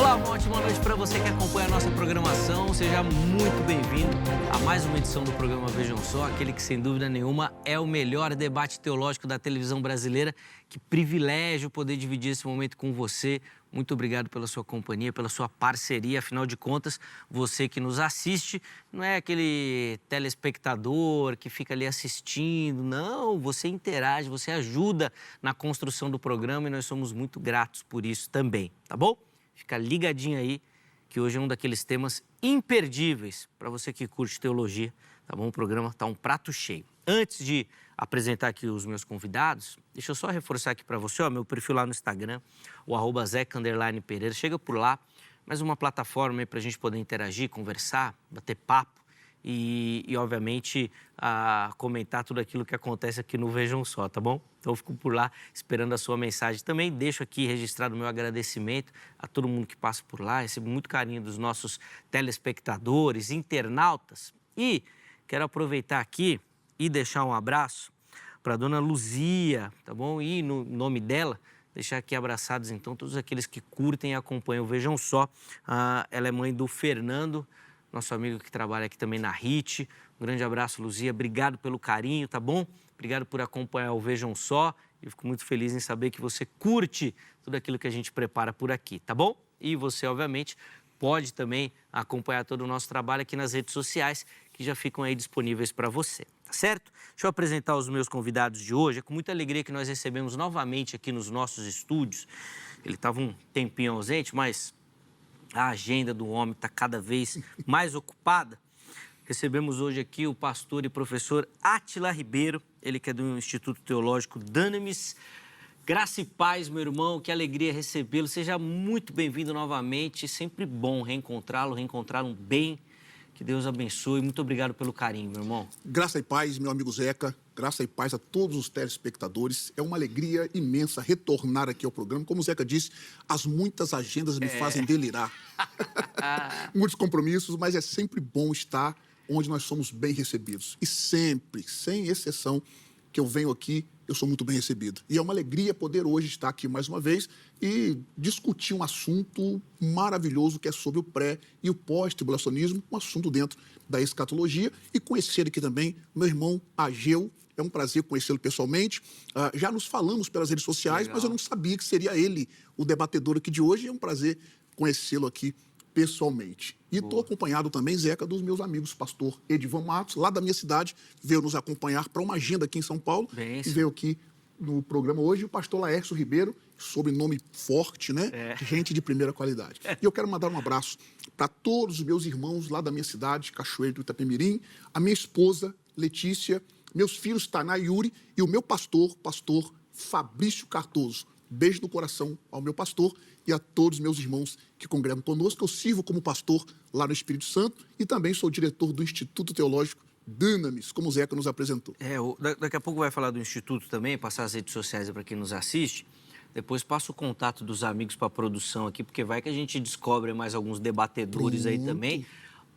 Olá, uma ótima noite para você que acompanha a nossa programação. Seja muito bem-vindo a mais uma edição do programa Vejam Só, aquele que, sem dúvida nenhuma, é o melhor debate teológico da televisão brasileira. Que privilégio poder dividir esse momento com você. Muito obrigado pela sua companhia, pela sua parceria. Afinal de contas, você que nos assiste não é aquele telespectador que fica ali assistindo. Não, você interage, você ajuda na construção do programa e nós somos muito gratos por isso também, tá bom? Fica ligadinho aí, que hoje é um daqueles temas imperdíveis para você que curte teologia, tá bom? O programa tá um prato cheio. Antes de apresentar aqui os meus convidados, deixa eu só reforçar aqui para você, ó, meu perfil lá no Instagram, o @zeca_pereira. Chega por lá, mais uma plataforma aí para a gente poder interagir, conversar, bater papo e obviamente, comentar tudo aquilo que acontece aqui no Vejam Só, tá bom? Então, eu fico por lá esperando a sua mensagem. Também deixo aqui registrado o meu agradecimento a todo mundo que passa por lá. Recebo muito carinho dos nossos telespectadores, internautas. E quero aproveitar aqui e deixar um abraço para a dona Luzia, tá bom? E no nome dela, deixar aqui abraçados, então, todos aqueles que curtem e acompanham o Vejam Só. Ela é mãe do Fernando, nosso amigo que trabalha aqui também na RIT. Um grande abraço, Luzia. Obrigado pelo carinho, tá bom? Obrigado por acompanhar o Vejam Só. Eu fico muito feliz em saber que você curte tudo aquilo que a gente prepara por aqui, tá bom? E você, obviamente, pode também acompanhar todo o nosso trabalho aqui nas redes sociais, que já ficam aí disponíveis para você, tá certo? Deixa eu apresentar os meus convidados de hoje. É com muita alegria que nós recebemos novamente aqui nos nossos estúdios. Ele estava um tempinho ausente, mas a agenda do homem está cada vez mais ocupada. Recebemos hoje aqui o pastor e professor Átila Ribeiro, ele que é do Instituto Teológico Dunamis. Graça e paz, meu irmão, que alegria recebê-lo. Seja muito bem-vindo novamente, sempre bom reencontrá-lo bem. Que Deus abençoe. Muito obrigado pelo carinho, meu irmão. Graça e paz, meu amigo Zeca. Graça e paz a todos os telespectadores. É uma alegria imensa retornar aqui ao programa. Como o Zeca disse, as muitas agendas me fazem delirar. Muitos compromissos, mas é sempre bom estar onde nós somos bem recebidos. E sempre, sem exceção, que eu venho aqui, eu sou muito bem recebido. E é uma alegria poder hoje estar aqui mais uma vez e discutir um assunto maravilhoso que é sobre o pré- e o pós-tribulacionismo, um assunto dentro da escatologia, e conhecer aqui também meu irmão Ageu. É um prazer conhecê-lo pessoalmente. Já nos falamos pelas redes sociais, Legal. mas eu não sabia que seria ele o debatedor aqui de hoje. É um prazer conhecê-lo aqui pessoalmente. E estou acompanhado também, Zeca, dos meus amigos, pastor Edivan Matos, lá da minha cidade, veio nos acompanhar para uma agenda aqui em São Paulo. Benção. E veio aqui no programa hoje o pastor Laércio Ribeiro, sobrenome forte, né? Gente de primeira qualidade. E eu quero mandar um abraço para todos os meus irmãos lá da minha cidade, Cachoeiro do Itapemirim, a minha esposa, Letícia, meus filhos, Taná e Yuri, e o meu pastor Fabrício Cardoso. Beijo no coração ao meu pastor e a todos os meus irmãos que congregam conosco. Eu sirvo como pastor lá no Espírito Santo e também sou diretor do Instituto Teológico Dunamis, como o Zeca nos apresentou. Daqui a pouco vai falar do Instituto também, passar as redes sociais para quem nos assiste. Depois passa o contato dos amigos para a produção aqui, porque vai que a gente descobre mais alguns debatedores aí também.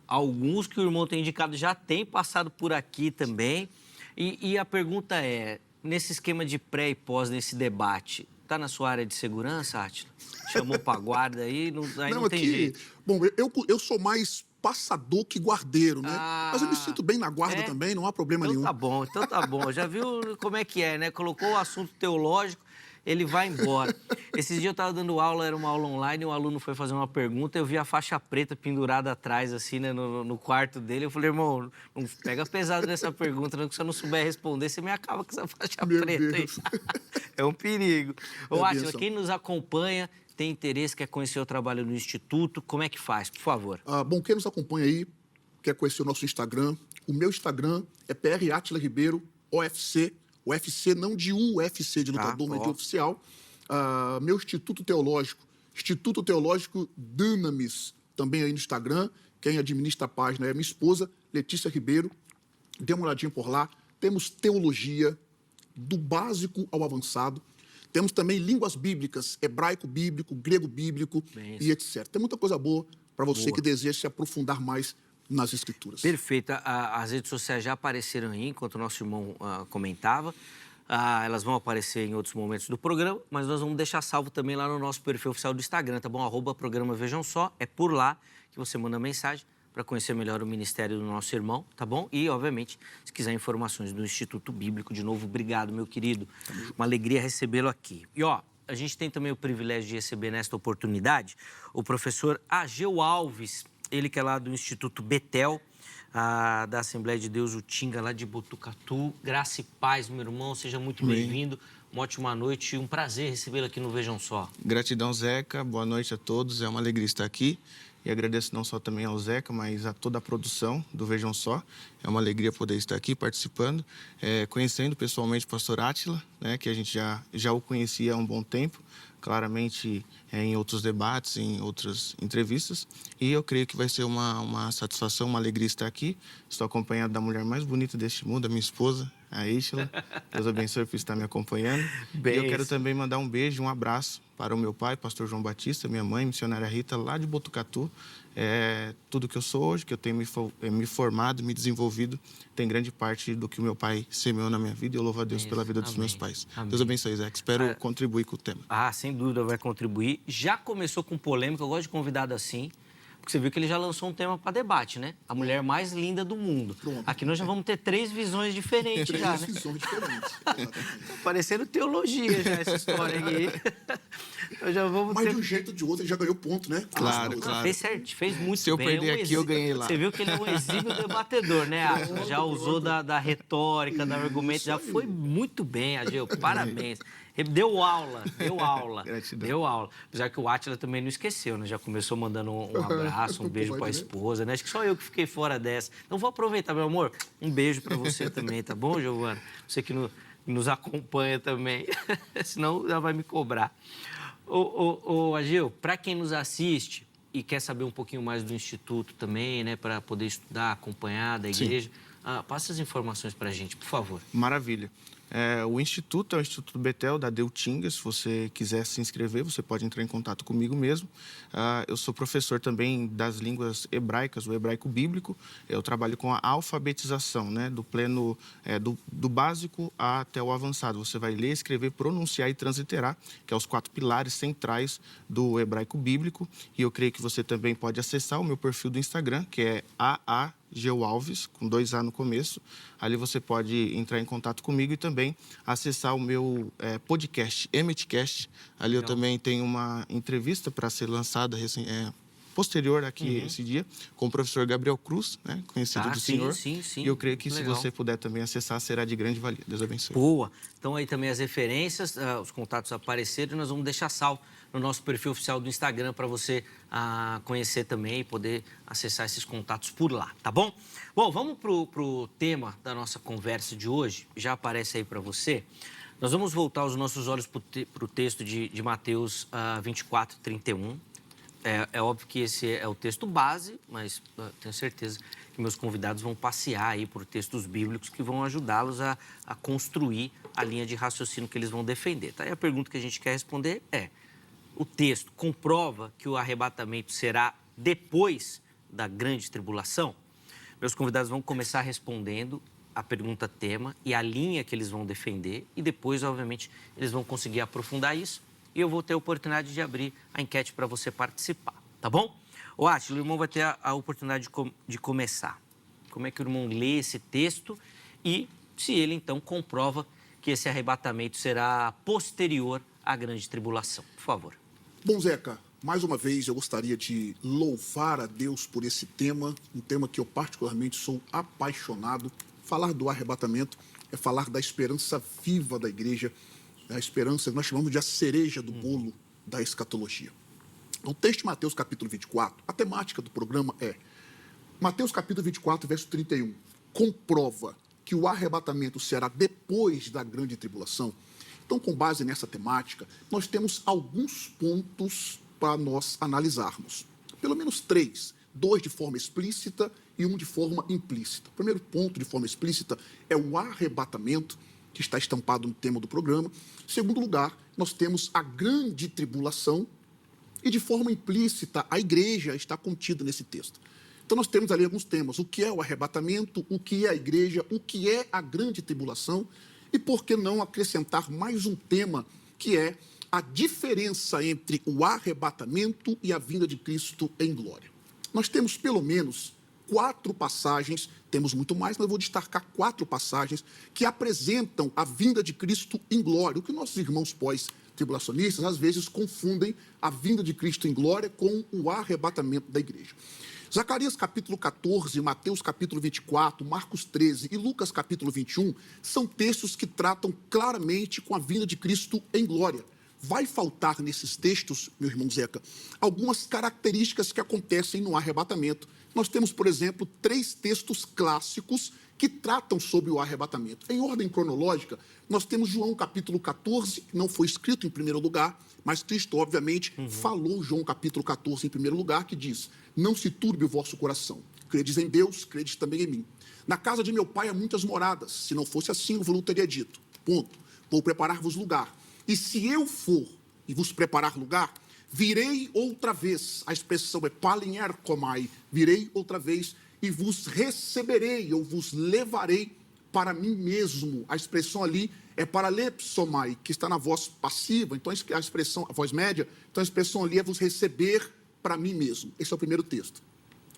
Alguns que o irmão tem indicado já tem passado por aqui também. E a pergunta é, nesse esquema de pré e pós, nesse debate, está na sua área de segurança, Átila? Chamou para a guarda aí, não tem jeito. Bom, eu sou mais passador que guardeiro, né? Mas eu me sinto bem na guarda também, não há problema nenhum. Então tá bom. Já viu como é que é, né? Colocou o assunto teológico, ele vai embora. Esses dias eu estava dando aula, era uma aula online, e um aluno foi fazer uma pergunta, eu vi a faixa preta pendurada atrás, assim, né, no quarto dele. Eu falei, irmão, não pega pesado nessa pergunta, não, que se eu não souber responder, você me acaba com essa faixa preta aí. É um perigo. Ô, Átila, quem nos acompanha, tem interesse, quer conhecer o trabalho no Instituto, como é que faz, por favor? Bom, quem nos acompanha aí, quer conhecer o nosso Instagram, o meu Instagram é PR Átila Ribeiro, OFC, UFC não de UFC de lutador, mas de oficial. Meu Instituto Teológico Dunamis, também aí no Instagram. Quem administra a página é minha esposa, Letícia Ribeiro. Dê uma olhadinha por lá. Temos teologia, do básico ao avançado. Temos também línguas bíblicas, hebraico bíblico, grego bíblico e etc. Tem muita coisa boa para você que deseja se aprofundar mais nas Escrituras. Perfeito. As redes sociais já apareceram aí, enquanto o nosso irmão comentava. Elas vão aparecer em outros momentos do programa, mas nós vamos deixar salvo também lá no nosso perfil oficial do Instagram, tá bom? @programa Vejam Só. É por lá que você manda mensagem para conhecer melhor o ministério do nosso irmão, tá bom? E, obviamente, se quiser informações do Instituto Bíblico, de novo, obrigado, meu querido. Uma alegria recebê-lo aqui. E, a gente tem também o privilégio de receber nesta oportunidade o professor Ageu Alves, ele que é lá do Instituto Betel, da Assembleia de Deus Utinga, lá de Botucatu. Graça e paz, meu irmão, seja muito bem-vindo. Uma ótima noite e um prazer recebê-lo aqui no Vejam Só. Gratidão, Zeca. Boa noite a todos. É uma alegria estar aqui. E agradeço não só também ao Zeca, mas a toda a produção do Vejam Só. É uma alegria poder estar aqui participando, conhecendo pessoalmente o pastor Átila, né, que a gente já o conhecia há um bom tempo, claramente em outros debates, em outras entrevistas. E eu creio que vai ser uma satisfação, uma alegria estar aqui. Estou acompanhado da mulher mais bonita deste mundo, a minha esposa, a Átila. Deus abençoe por estar me acompanhando. E eu quero também mandar um beijo, um abraço para o meu pai, pastor João Batista, minha mãe, missionária Rita, lá de Botucatu. Tudo que eu sou hoje, que eu tenho me formado, me desenvolvido, tem grande parte do que o meu pai semeou na minha vida, e eu louvo a Deus pela vida dos meus pais. Amém. Deus abençoe, Zé. Espero contribuir com o tema. Sem dúvida vai contribuir. Já começou com polêmica, eu gosto de convidado assim, porque você viu que ele já lançou um tema para debate, né? A mulher mais linda do mundo. Pronto. Aqui nós já vamos ter 3 visões diferentes. Três visões diferentes. Tá parecendo teologia já essa história aqui. Mas de um jeito ou de outro ele já ganhou ponto, né? Claro. Fez certo, fez muito bem. Se eu perder aqui, eu ganhei lá. Você viu que ele é um exímio debatedor, né, Átila? Já usou da retórica, do argumento, já foi muito bem, Ageu. Parabéns. Deu aula. Gratidão. Deu aula. Apesar que o Átila também não esqueceu, né? Já começou mandando um abraço, um beijo para a esposa, né? Acho que só eu que fiquei fora dessa. Então vou aproveitar, meu amor. Um beijo para você também, tá bom, Giovana? Você que nos acompanha também. Senão ela vai me cobrar. Ageu, para quem nos assiste e quer saber um pouquinho mais do Instituto também, né? Para poder estudar, acompanhar da igreja, passa as informações para a gente, por favor. Maravilha. O Instituto é o Instituto Betel, da Utinga. Se você quiser se inscrever, você pode entrar em contato comigo mesmo. Eu sou professor também das línguas hebraicas, o hebraico bíblico. Eu trabalho com a alfabetização, né, do pleno, do básico até o avançado. Você vai ler, escrever, pronunciar e transliterar, que é os 4 pilares centrais do hebraico bíblico. E eu creio que você também pode acessar o meu perfil do Instagram, que é Ageu Alves, com 2 A no começo. Ali você pode entrar em contato comigo e também acessar o meu podcast, Emitcast. Ali eu também tenho uma entrevista para ser lançada posterior aqui esse dia, com o professor Gabriel Cruz, né, conhecido do senhor. Sim. E eu creio que se você puder também acessar, será de grande valia. Deus abençoe. Boa. Então aí também as referências, os contatos apareceram e nós vamos deixar salvo no nosso perfil oficial do Instagram para você conhecer também e poder acessar esses contatos por lá, tá bom? Bom, vamos pro tema da nossa conversa de hoje. Já aparece aí para você. Nós vamos voltar os nossos olhos para o texto de Mateus 24, 31. É óbvio que esse é o texto base, mas tenho certeza que meus convidados vão passear aí por textos bíblicos que vão ajudá-los a construir a linha de raciocínio que eles vão defender. Tá? E a pergunta que a gente quer responder é: o texto comprova que o arrebatamento será depois da grande tribulação? Meus convidados vão começar respondendo a pergunta tema e a linha que eles vão defender e depois, obviamente, eles vão conseguir aprofundar isso e eu vou ter a oportunidade de abrir a enquete para você participar, tá bom? Átila, o irmão vai ter a oportunidade de começar. Como é que o irmão lê esse texto e se ele, então, comprova que esse arrebatamento será posterior à grande tribulação? Por favor. Bom, Zeca, mais uma vez eu gostaria de louvar a Deus por esse tema, um tema que eu particularmente sou apaixonado. Falar do arrebatamento é falar da esperança viva da igreja, a esperança que nós chamamos de a cereja do bolo da escatologia. No texto de Mateus capítulo 24, a temática do programa é Mateus capítulo 24, verso 31. Comprova que o arrebatamento será depois da grande tribulação. Então, com base nessa temática, nós temos alguns pontos para nós analisarmos. Pelo menos 3, 2 de forma explícita e 1 de forma implícita. O primeiro ponto de forma explícita é o arrebatamento, que está estampado no tema do programa. Em segundo lugar, nós temos a grande tribulação e, de forma implícita, a igreja está contida nesse texto. Então, nós temos ali alguns temas. O que é o arrebatamento, o que é a igreja, o que é a grande tribulação E por que não acrescentar mais um tema, que é a diferença entre o arrebatamento e a vinda de Cristo em glória. Nós temos pelo menos 4 passagens, temos muito mais, mas eu vou destacar 4 passagens que apresentam a vinda de Cristo em glória. O que nossos irmãos pós-tribulacionistas às vezes confundem a vinda de Cristo em glória com o arrebatamento da igreja. Zacarias capítulo 14, Mateus capítulo 24, Marcos 13 e Lucas capítulo 21 são textos que tratam claramente com a vinda de Cristo em glória. Vai faltar nesses textos, meu irmão Zeca, algumas características que acontecem no arrebatamento. Nós temos, por exemplo, 3 textos clássicos que tratam sobre o arrebatamento. Em ordem cronológica, nós temos João capítulo 14, que não foi escrito em primeiro lugar, mas Cristo, obviamente, falou João capítulo 14 em primeiro lugar, que diz: não se turbe o vosso coração. Credes em Deus, credes também em mim. Na casa de meu pai há muitas moradas. Se não fosse assim, eu vos teria dito. Ponto. Vou preparar-vos lugar. E se eu for e vos preparar lugar, virei outra vez. A expressão é palinherkomai. Virei outra vez e vos receberei, ou vos levarei para mim mesmo. A expressão ali é paralepsomai, que está na voz passiva. Então a expressão, a voz média, então a expressão ali é vos receber para mim mesmo. Esse é o primeiro texto.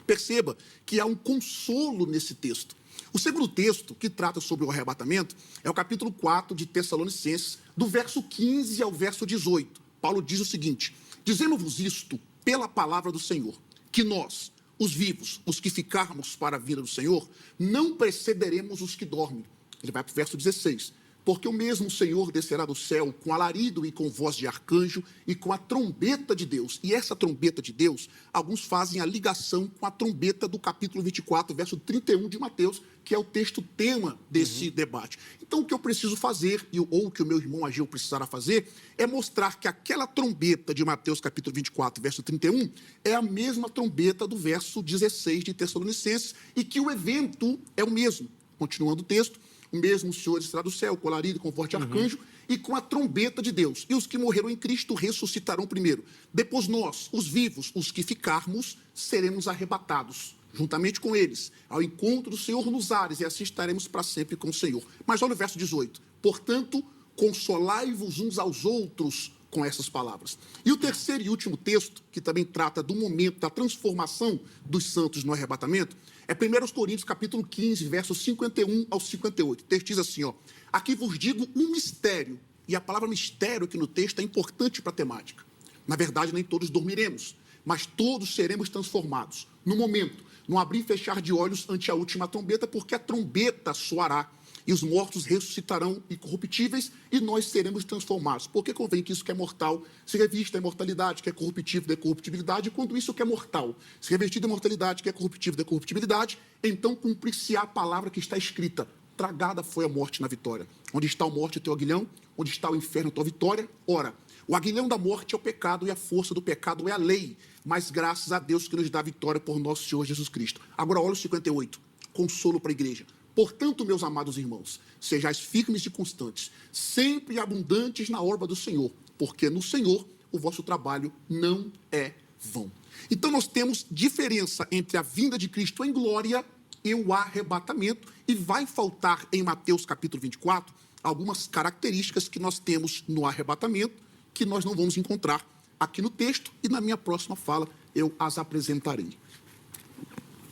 Perceba que há um consolo nesse texto. O segundo texto, que trata sobre o arrebatamento, é o capítulo 4 de Tessalonicenses, do verso 15 ao verso 18. Paulo diz o seguinte: dizemos-vos isto pela palavra do Senhor, que nós, os vivos, os que ficarmos para a vinda do Senhor, não precederemos os que dormem. Ele vai para o verso 16. Porque o mesmo Senhor descerá do céu com alarido e com voz de arcanjo e com a trombeta de Deus. E essa trombeta de Deus, alguns fazem a ligação com a trombeta do capítulo 24, verso 31 de Mateus, que é o texto tema desse debate. Então, o que eu preciso fazer, ou o que o meu irmão Ageu precisará fazer, é mostrar que aquela trombeta de Mateus capítulo 24, verso 31, é a mesma trombeta do verso 16 de Tessalonicenses e que o evento é o mesmo. Continuando o texto: o mesmo Senhor descerá do céu, com alarido, com forte arcanjo e com a trombeta de Deus. E os que morreram em Cristo ressuscitarão primeiro. Depois nós, os vivos, os que ficarmos, seremos arrebatados, juntamente com eles, ao encontro do Senhor nos ares, e assim estaremos para sempre com o Senhor. Mas olha o verso 18. Portanto, consolai-vos uns aos outros com essas palavras. E o terceiro e último texto, que também trata do momento da transformação dos santos no arrebatamento, é 1 Coríntios, capítulo 15, versos 51 ao 58. O texto diz assim, ó: aqui vos digo um mistério, e a palavra mistério aqui no texto é importante para a temática. Na verdade, nem todos dormiremos, mas todos seremos transformados. No momento, no abrir e fechar de olhos ante a última trombeta, porque a trombeta soará, e os mortos ressuscitarão incorruptíveis, e nós seremos transformados. Porque convém que isso que é mortal se revista a imortalidade, que é corruptível da corruptibilidade, e quando isso que é mortal se revestir da imortalidade, que é corruptível da corruptibilidade, então cumprir-se-á a palavra que está escrita: tragada foi a morte na vitória. Onde está a morte, o teu aguilhão? Onde está o inferno, a tua vitória? Ora, o aguilhão da morte é o pecado, e a força do pecado é a lei, mas graças a Deus que nos dá a vitória por nosso Senhor Jesus Cristo. Agora olha o 58, consolo para a igreja. Portanto, meus amados irmãos, sejais firmes e constantes, sempre abundantes na obra do Senhor, porque no Senhor o vosso trabalho não é vão. Então nós temos diferença entre a vinda de Cristo em glória e o arrebatamento, e vai faltar em Mateus capítulo 24 algumas características que nós temos no arrebatamento, que nós não vamos encontrar aqui no texto, e na minha próxima fala eu as apresentarei.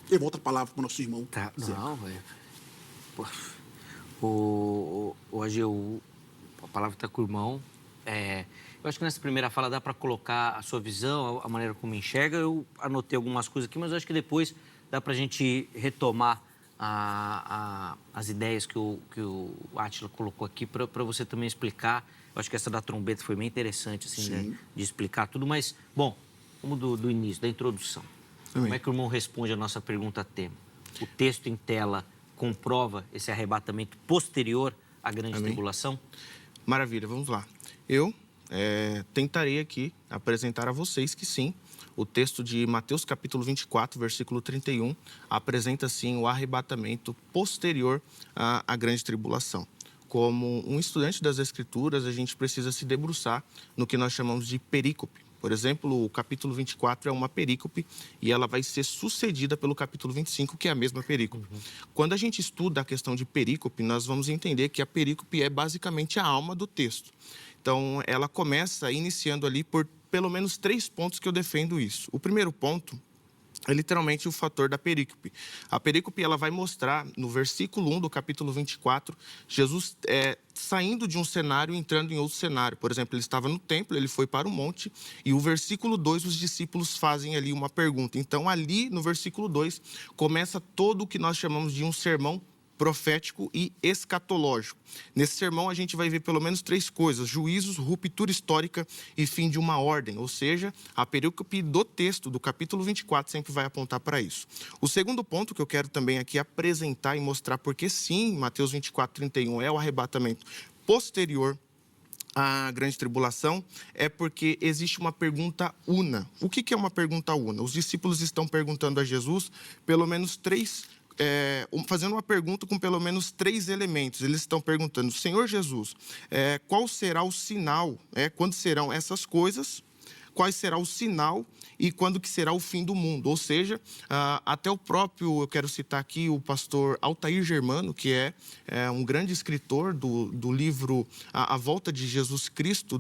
Eu volto a palavra para o nosso irmão. Tá, não, o Ageu, a palavra está com o irmão. Eu acho que nessa primeira fala dá para colocar a sua visão, a maneira como enxerga. Eu anotei algumas coisas aqui, mas eu acho que depois dá para a gente retomar as ideias que o Átila colocou aqui para você também explicar. Eu acho que essa da trombeta foi bem interessante, assim, né, de explicar tudo. Mas, bom, vamos do início, da introdução. Amém. Como é que o irmão responde a nossa pergunta tema? O texto em tela comprova esse arrebatamento posterior à grande tribulação? Maravilha, vamos lá. Eu tentarei aqui apresentar a vocês que sim, o texto de Mateus capítulo 24, versículo 31, apresenta sim o arrebatamento posterior à grande tribulação. Como um estudante das Escrituras, a gente precisa se debruçar no que nós chamamos de perícope. Por exemplo, o capítulo 24 é uma perícope e ela vai ser sucedida pelo capítulo 25, que é a mesma perícope. Quando a gente estuda a questão de perícope, nós vamos entender que a perícope é basicamente a alma do texto. Então, ela começa iniciando ali por pelo menos 3 pontos que eu defendo isso. O primeiro ponto é literalmente o fator da perícope. A perícope ela vai mostrar, no versículo 1 do capítulo 24, Jesus saindo de um cenário e entrando em outro cenário. Por exemplo, ele estava no templo, ele foi para o monte, e o versículo 2, os discípulos fazem ali uma pergunta. Então, ali no versículo 2, começa todo o que nós chamamos de um sermão profético e escatológico. Nesse sermão, a gente vai ver pelo menos 3 coisas: juízos, ruptura histórica e fim de uma ordem. Ou seja, a perícope do texto do capítulo 24 sempre vai apontar para isso. O segundo ponto que eu quero também aqui apresentar e mostrar porque sim, Mateus 24, 31 é o arrebatamento posterior à grande tribulação, é porque existe uma pergunta una. O que é uma pergunta una? Os discípulos estão perguntando a Jesus pelo menos fazendo uma pergunta com pelo menos 3 elementos. Eles estão perguntando: Senhor Jesus, qual será o sinal? Quando serão essas coisas? Qual será o sinal e quando que será o fim do mundo? Ou seja, até o próprio, eu quero citar aqui o pastor Altair Germano, que é um grande escritor do livro A Volta de Jesus Cristo,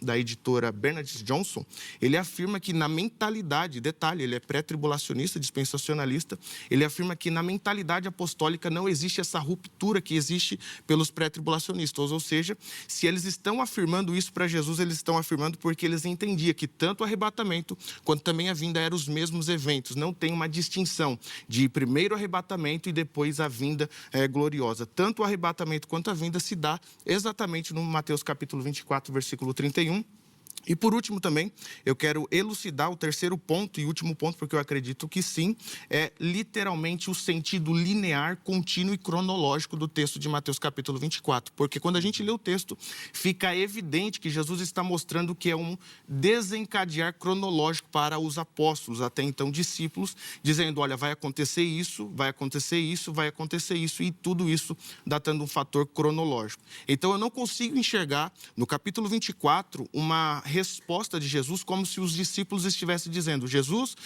da editora Bernard Johnson. Ele afirma que na mentalidade, detalhe, ele é pré-tribulacionista, dispensacionalista, ele afirma que na mentalidade apostólica não existe essa ruptura que existe pelos pré-tribulacionistas. Ou seja, se eles estão afirmando isso para Jesus, eles estão afirmando porque eles entendiam que tanto o arrebatamento quanto também a vinda eram os mesmos eventos. Não tem uma distinção de primeiro arrebatamento e depois a vinda gloriosa. Tanto o arrebatamento quanto a vinda se dá exatamente no Mateus capítulo 24, versículo 31. E por último também, eu quero elucidar o terceiro ponto e último ponto, porque eu acredito que sim, é literalmente o sentido linear, contínuo e cronológico do texto de Mateus capítulo 24. Porque quando a gente lê o texto, fica evidente que Jesus está mostrando que é um desencadear cronológico para os apóstolos, até então discípulos, dizendo: olha, vai acontecer isso, vai acontecer isso, vai acontecer isso, e tudo isso datando um fator cronológico. Então eu não consigo enxergar no capítulo 24 uma resposta de Jesus como se os discípulos estivessem dizendo: Jesus,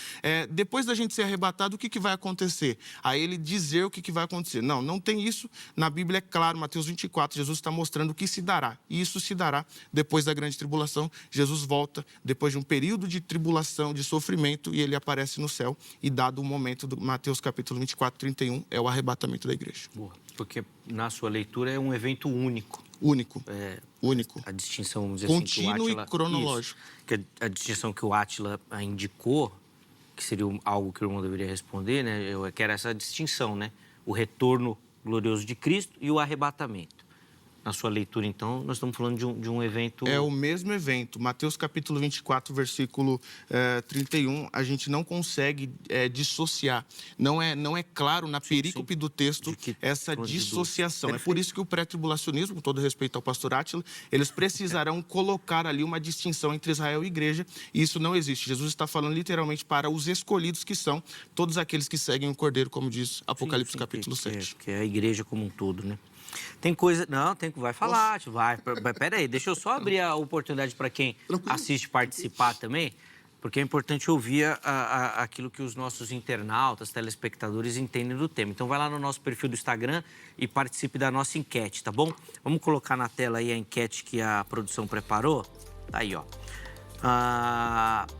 depois da gente ser arrebatado, o que vai acontecer? Aí ele dizer o que vai acontecer. Não, não tem isso. Na Bíblia é claro, Mateus 24, Jesus está mostrando o que se dará. E isso se dará depois da grande tribulação. Jesus volta depois de um período de tribulação, de sofrimento, e ele aparece no céu. E dado o momento do Mateus capítulo 24, 31, é o arrebatamento da igreja. Boa. Porque na sua leitura é um evento único. Único. Único. A distinção, vamos dizer contínuo assim, que o Átila, e cronológico. Isso, que a distinção que o Átila indicou, que seria algo que o irmão deveria responder, né? Eu quero essa distinção, né? O retorno glorioso de Cristo e o arrebatamento. Na sua leitura, então, nós estamos falando de um evento... É o mesmo evento. Mateus capítulo 24, versículo 31, a gente não consegue dissociar. Não é claro na perícope do texto essa dissociação. É por isso que o pré-tribulacionismo, com todo respeito ao pastor Átila, eles precisarão colocar ali uma distinção entre Israel e igreja, e isso não existe. Jesus está falando literalmente para os escolhidos, que são todos aqueles que seguem o Cordeiro, como diz Apocalipse capítulo 7. Que é a igreja como um todo, né? Tem coisa... Não, vai falar. Pera aí, deixa eu só abrir a oportunidade para quem assiste participar também, porque é importante ouvir aquilo que os nossos internautas, telespectadores entendem do tema. Então vai lá no nosso perfil do Instagram e participe da nossa enquete, tá bom? Vamos colocar na tela aí a enquete que a produção preparou. Tá aí, ó.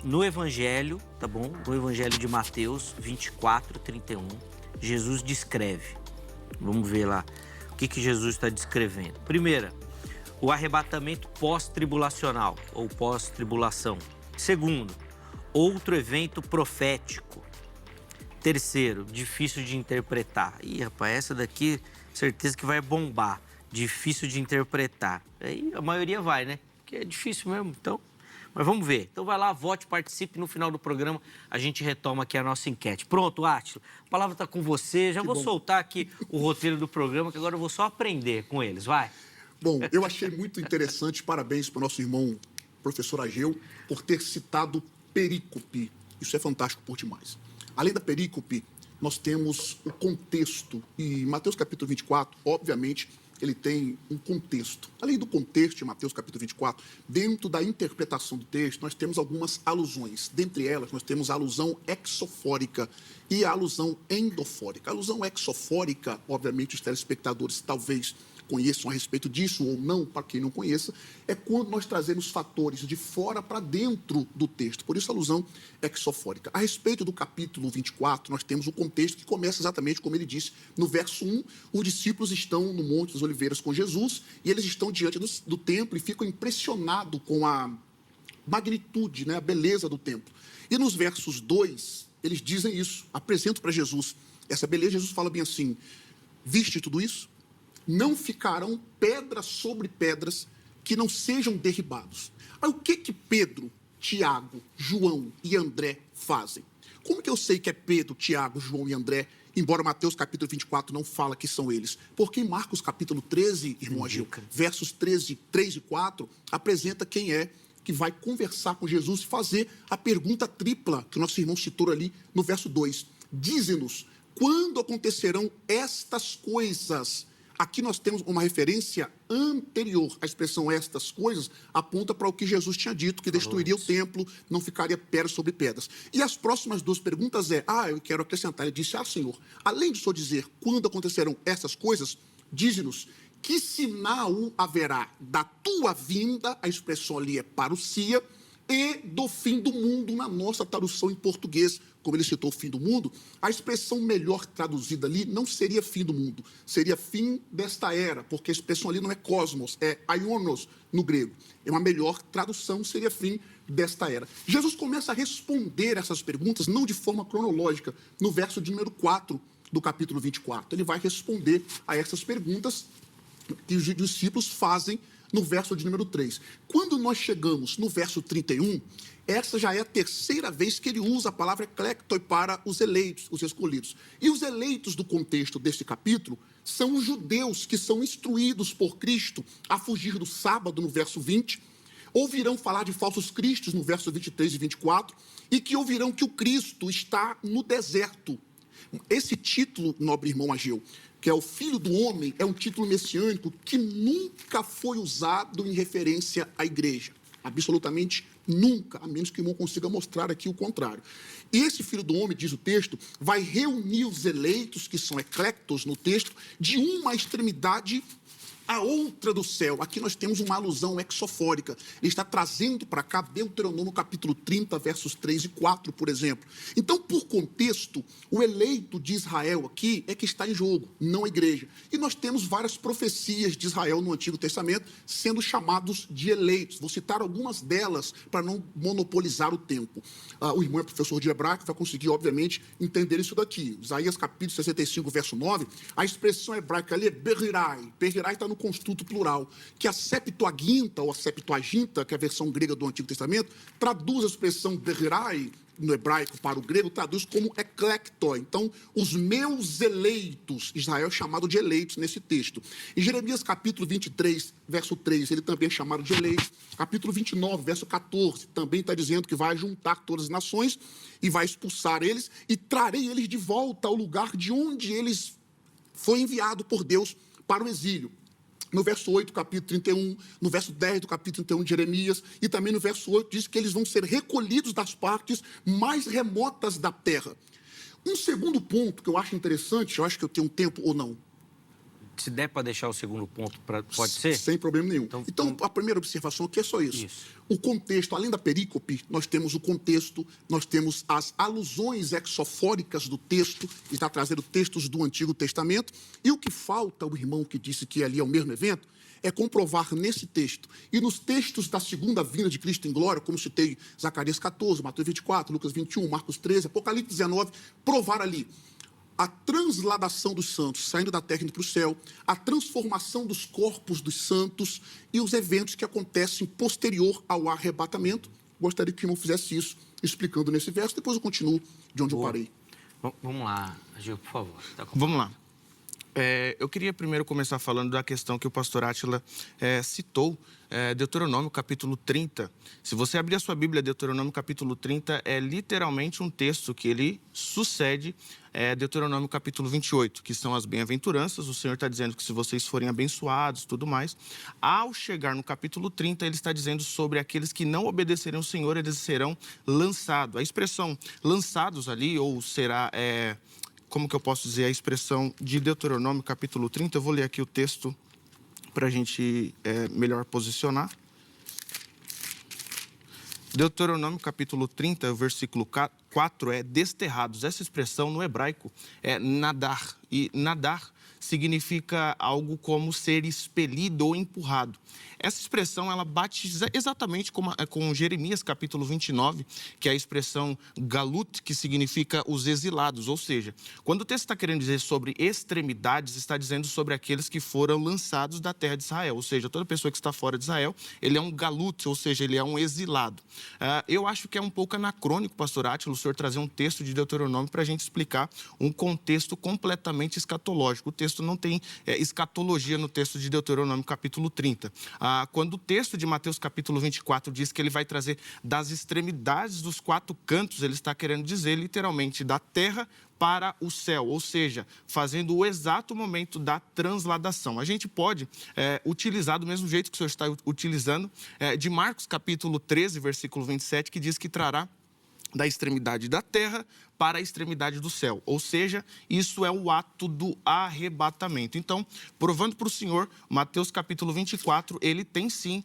No Evangelho, tá bom? No Evangelho de Mateus 24, 31, Jesus descreve. Vamos ver lá o que Jesus está descrevendo. Primeira, o arrebatamento pós-tribulacional ou pós-tribulação. Segundo, outro evento profético. Terceiro, difícil de interpretar. Ih, rapaz, essa daqui, certeza que vai bombar. Difícil de interpretar. Aí a maioria vai, né? Porque é difícil mesmo, então... Mas vamos ver. Então vai lá, vote, participe. No final do programa a gente retoma aqui a nossa enquete. Pronto, Átila, a palavra está com você. Já vou soltar aqui o roteiro do programa, que agora eu vou só aprender com eles. Vai. Bom, eu achei muito interessante. Parabéns para o nosso irmão, professor Ageu, por ter citado perícope. Isso é fantástico por demais. Além da perícope, nós temos o contexto. E Mateus capítulo 24, obviamente, ele tem um contexto. Além do contexto de Mateus capítulo 24, dentro da interpretação do texto, nós temos algumas alusões. Dentre elas, nós temos a alusão exofórica e a alusão endofórica. A alusão exofórica, obviamente, os telespectadores talvez conheçam a respeito disso ou não, para quem não conheça, é quando nós trazemos fatores de fora para dentro do texto. Por isso, a alusão exofórica. A respeito do capítulo 24, nós temos o contexto que começa exatamente como ele disse no verso 1. Os discípulos estão no Monte das Oliveiras com Jesus e eles estão diante do templo e ficam impressionados com a magnitude, né, a beleza do templo. E nos versos 2, eles dizem isso, apresentam para Jesus essa beleza. Jesus fala bem assim: viste tudo isso? Não ficarão pedras sobre pedras que não sejam derribados. Aí o que Pedro, Tiago, João e André fazem? Como que eu sei que é Pedro, Tiago, João e André, embora Mateus capítulo 24 não fala que são eles? Porque em Marcos capítulo 13, irmão Agil, versos 13, 3 e 4, apresenta quem é que vai conversar com Jesus e fazer a pergunta tripla que o nosso irmão citou ali no verso 2. Dize-nos, quando acontecerão estas coisas? Aqui nós temos uma referência anterior. A expressão estas coisas aponta para o que Jesus tinha dito, que destruiria o templo, não ficaria pedras sobre pedras. E as próximas duas perguntas eu quero acrescentar. Ele disse, Senhor, além de só dizer quando acontecerão essas coisas, dize-nos que sinal haverá da tua vinda, a expressão ali é parousia, e do fim do mundo, na nossa tradução em português, como ele citou o fim do mundo, a expressão melhor traduzida ali não seria fim do mundo, seria fim desta era, porque a expressão ali não é cosmos, é aionos no grego. É uma melhor tradução, seria fim desta era. Jesus começa a responder essas perguntas, não de forma cronológica, no verso de número 4 do capítulo 24. Ele vai responder a essas perguntas que os discípulos fazem no verso de número 3. Quando nós chegamos no verso 31, essa já é a terceira vez que ele usa a palavra eklektos para os eleitos, os escolhidos. E os eleitos do contexto deste capítulo são os judeus que são instruídos por Cristo a fugir do sábado, no verso 20, ouvirão falar de falsos cristos, no verso 23 e 24, e que ouvirão que o Cristo está no deserto. Esse título, nobre irmão Ageu, que é o Filho do Homem, é um título messiânico que nunca foi usado em referência à igreja. Absolutamente nunca, a menos que o irmão consiga mostrar aqui o contrário. E esse Filho do Homem, diz o texto, vai reunir os eleitos, que são eklektos no texto, de uma extremidade a outra do céu. Aqui nós temos uma alusão exofórica. Ele está trazendo para cá Deuteronômio capítulo 30, versos 3 e 4, por exemplo. Então, por contexto, o eleito de Israel aqui é que está em jogo, não a igreja. E nós temos várias profecias de Israel no Antigo Testamento sendo chamados de eleitos. Vou citar algumas delas para não monopolizar o tempo. O irmão é professor de hebraico, vai conseguir, obviamente, entender isso daqui. Isaías capítulo 65, verso 9, a expressão hebraica ali é Behirai. Behirai está no construto plural, que a Septuaginta, ou a Septuaginta, que é a versão grega do Antigo Testamento, traduz a expressão Behirai, no hebraico para o grego, traduz como eklekto. Então, os meus eleitos, Israel é chamado de eleitos nesse texto. Em Jeremias capítulo 23, verso 3, ele também é chamado de eleitos. Capítulo 29, verso 14, também está dizendo que vai juntar todas as nações e vai expulsar eles e trarei eles de volta ao lugar de onde eles foi enviado por Deus para o exílio. No verso 8, capítulo 31, no verso 10 do capítulo 31 de Jeremias, e também no verso 8 diz que eles vão ser recolhidos das partes mais remotas da terra. Um segundo ponto que eu acho interessante, eu acho que eu tenho um tempo ou não. Se der para deixar o segundo ponto, pode ser? Sem problema nenhum. Então, a primeira observação aqui é só isso. O contexto, além da perícope, nós temos o contexto, nós temos as alusões exofóricas do texto, que está trazendo textos do Antigo Testamento, e o que falta, o irmão que disse que ali é o mesmo evento, é comprovar nesse texto e nos textos da segunda vinda de Cristo em glória, como citei Zacarias 14, Mateus 24, Lucas 21, Marcos 13, Apocalipse 19, provar ali a transladação dos santos, saindo da terra indo para o céu, a transformação dos corpos dos santos e os eventos que acontecem posterior ao arrebatamento. Gostaria que o irmão fizesse isso, explicando nesse verso, depois eu continuo de onde eu parei. Vamos lá, Gil, por favor. Vamos lá. Eu queria primeiro começar falando da questão que o pastor Átila citou, Deuteronômio capítulo 30. Se você abrir a sua Bíblia, Deuteronômio capítulo 30 é literalmente um texto que ele sucede Deuteronômio capítulo 28, que são as bem-aventuranças. O Senhor está dizendo que se vocês forem abençoados, tudo mais. Ao chegar no capítulo 30, ele está dizendo sobre aqueles que não obedecerem ao Senhor, eles serão lançados. A expressão lançados ali, ou será... como que eu posso dizer a expressão de Deuteronômio capítulo 30? Eu vou ler aqui o texto para a gente melhor posicionar. Deuteronômio capítulo 30, versículo 4 é desterrados. Essa expressão no hebraico é nadar. E nadar significa algo como ser expelido ou empurrado. Essa expressão, ela bate exatamente com Jeremias, capítulo 29, que é a expressão galut, que significa os exilados. Ou seja, quando o texto está querendo dizer sobre extremidades, está dizendo sobre aqueles que foram lançados da terra de Israel. Ou seja, toda pessoa que está fora de Israel, ele é um galut, ou seja, ele é um exilado. Eu acho que é um pouco anacrônico, pastor Átila, o senhor trazer um texto de Deuteronômio para a gente explicar um contexto completamente escatológico. O texto não tem escatologia no texto de Deuteronômio capítulo 30. Quando o texto de Mateus capítulo 24 diz que ele vai trazer das extremidades dos quatro cantos, ele está querendo dizer literalmente da terra para o céu, ou seja, fazendo o exato momento da transladação. A gente pode utilizar do mesmo jeito que o senhor está utilizando, de Marcos capítulo 13, versículo 27, que diz que trará da extremidade da terra para a extremidade do céu. Ou seja, isso é o ato do arrebatamento. Então, provando para o senhor, Mateus capítulo 24, ele tem sim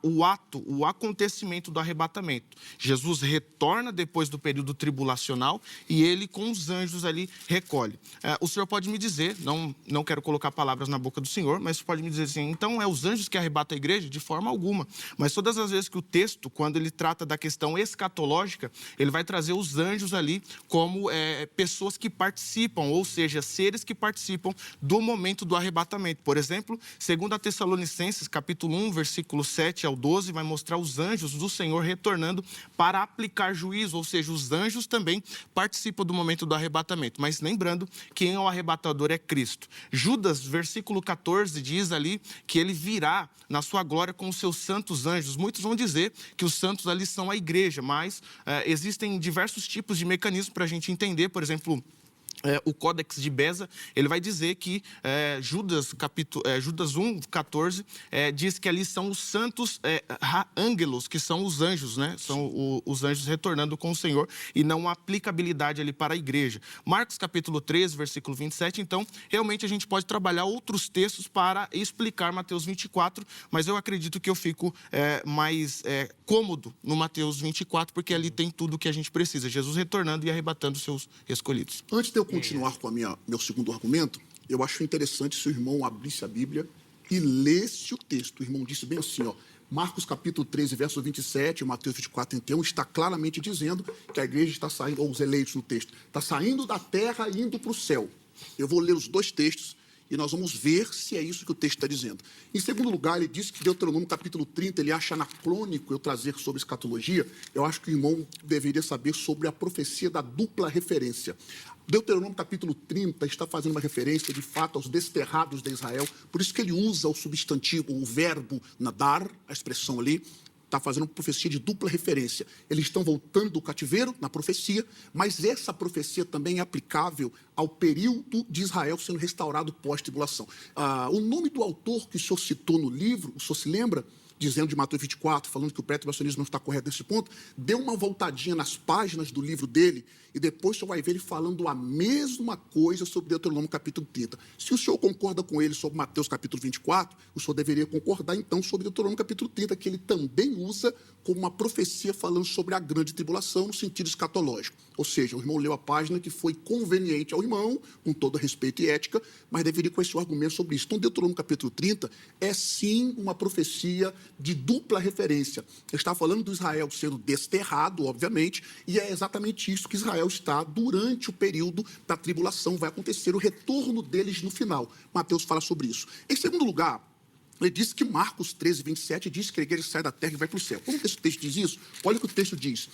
o acontecimento do arrebatamento. Jesus retorna depois do período tribulacional e ele com os anjos ali recolhe. O senhor pode me dizer, não quero colocar palavras na boca do senhor, mas pode me dizer assim, então é os anjos que arrebatam a igreja? De forma alguma. Mas todas as vezes que o texto, quando ele trata da questão escatológica, ele vai trazer os anjos ali como pessoas que participam, ou seja, seres que participam do momento do arrebatamento. Por exemplo, 2 Tessalonicenses, capítulo 1, versículo 7 ao 12, vai mostrar os anjos do Senhor retornando para aplicar juízo, ou seja, os anjos também participam do momento do arrebatamento. Mas lembrando, quem é o arrebatador é Cristo. Judas, versículo 14, diz ali que ele virá na sua glória com os seus santos anjos. Muitos vão dizer que os santos ali são a igreja, mas existem diversos tipos de mecanismos para a gente entender. Por exemplo, o Códex de Beza, ele vai dizer que Judas 1:14 diz que ali são os santos ângelos, que são os anjos, né? São os anjos retornando com o Senhor, e não há aplicabilidade ali para a igreja. Marcos capítulo 13, versículo 27, então, realmente a gente pode trabalhar outros textos para explicar Mateus 24, mas eu acredito que eu fico mais cômodo no Mateus 24, porque ali tem tudo o que a gente precisa, Jesus retornando e arrebatando os seus escolhidos. Antes de eu continuar com meu segundo argumento, eu acho interessante se o irmão abrisse a Bíblia e lesse o texto. O irmão disse bem assim, Marcos capítulo 13, verso 27, Mateus 24, 31, está claramente dizendo que a igreja está saindo, ou os eleitos no texto, está saindo da terra e indo para o céu. Eu vou ler os dois textos e nós vamos ver se é isso que o texto está dizendo. Em segundo lugar, ele diz que Deuteronômio capítulo 30, ele acha anacrônico eu trazer sobre escatologia. Eu acho que o irmão deveria saber sobre a profecia da dupla referência. Deuteronômio capítulo 30 está fazendo uma referência, de fato, aos desterrados de Israel. Por isso que ele usa o substantivo, o verbo nadar, a expressão ali, está fazendo uma profecia de dupla referência. Eles estão voltando do cativeiro, na profecia, mas essa profecia também é aplicável ao período de Israel sendo restaurado pós-tribulação. O nome do autor que o senhor citou no livro, o senhor se lembra? Dizendo de Mateus 24, falando que o pré-tribulacionismo não está correto nesse ponto, dê uma voltadinha nas páginas do livro dele e depois o senhor vai ver ele falando a mesma coisa sobre Deuteronômio capítulo 30. Se o senhor concorda com ele sobre Mateus capítulo 24, o senhor deveria concordar então sobre Deuteronômio capítulo 30, que ele também usa como uma profecia falando sobre a grande tribulação no sentido escatológico. Ou seja, o irmão leu a página que foi conveniente ao irmão, com todo respeito e ética, mas deveria conhecer o argumento sobre isso. Então, Deuteronômio capítulo 30 é sim uma profecia de dupla referência. Ele está falando do Israel sendo desterrado, obviamente, e é exatamente isso que Israel está durante o período da tribulação. Vai acontecer o retorno deles no final. Mateus fala sobre isso. Em segundo lugar, Ele disse que Marcos 13, 27 diz que a igreja sai da terra e vai para o céu. Como esse texto diz isso? Olha o que o texto diz.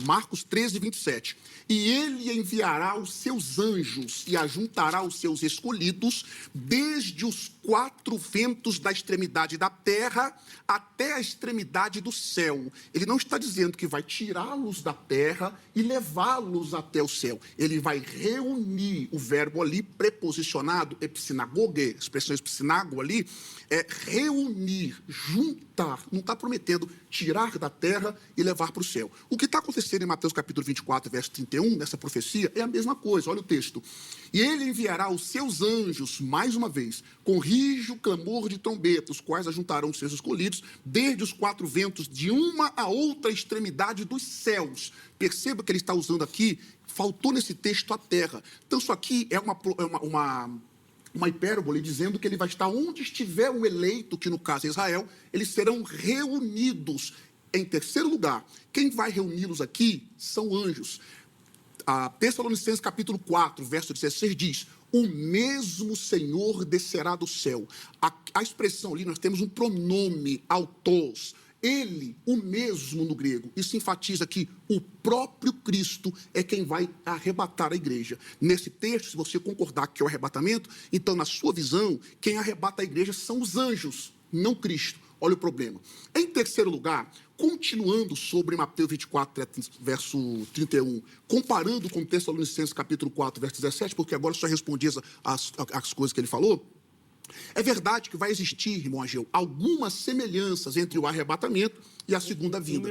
Marcos 13, 27. E ele enviará os seus anjos e ajuntará os seus escolhidos desde os 4 ventos da extremidade da terra até a extremidade do céu. Ele não está dizendo que vai tirá-los da terra e levá-los até o céu. Ele vai reunir, o verbo ali preposicionado, epsinagoge, a expressão epsinago ali, é reunir, juntar, não está prometendo tirar da terra e levar para o céu. O que está acontecendo em Mateus capítulo 24, verso 31, nessa profecia, é a mesma coisa, olha o texto. E ele enviará os seus anjos, mais uma vez, com rijo clamor de trombeta, os quais ajuntarão os seus escolhidos, desde os 4 ventos, de uma a outra extremidade dos céus. Perceba que ele está usando aqui, faltou nesse texto a terra. Então isso aqui é uma hipérbole dizendo que ele vai estar onde estiver o eleito, que no caso é Israel, eles serão reunidos. Em terceiro lugar, quem vai reuni-los aqui são anjos. A Tessalonicenses capítulo 4, verso 16 diz: o mesmo Senhor descerá do céu. A expressão ali, nós temos um pronome, autos. Ele, o mesmo no grego. Isso enfatiza que o próprio Cristo é quem vai arrebatar a igreja. Nesse texto, se você concordar que é o arrebatamento, então, na sua visão, quem arrebata a igreja são os anjos, não Cristo. Olha o problema. Em terceiro lugar, continuando sobre Mateus 24, verso 31, comparando com Tessalonicenses capítulo 4, verso 17, porque agora só respondi as coisas que ele falou. É verdade que vai existir, irmão Ageu, algumas semelhanças entre o arrebatamento e a segunda vinda.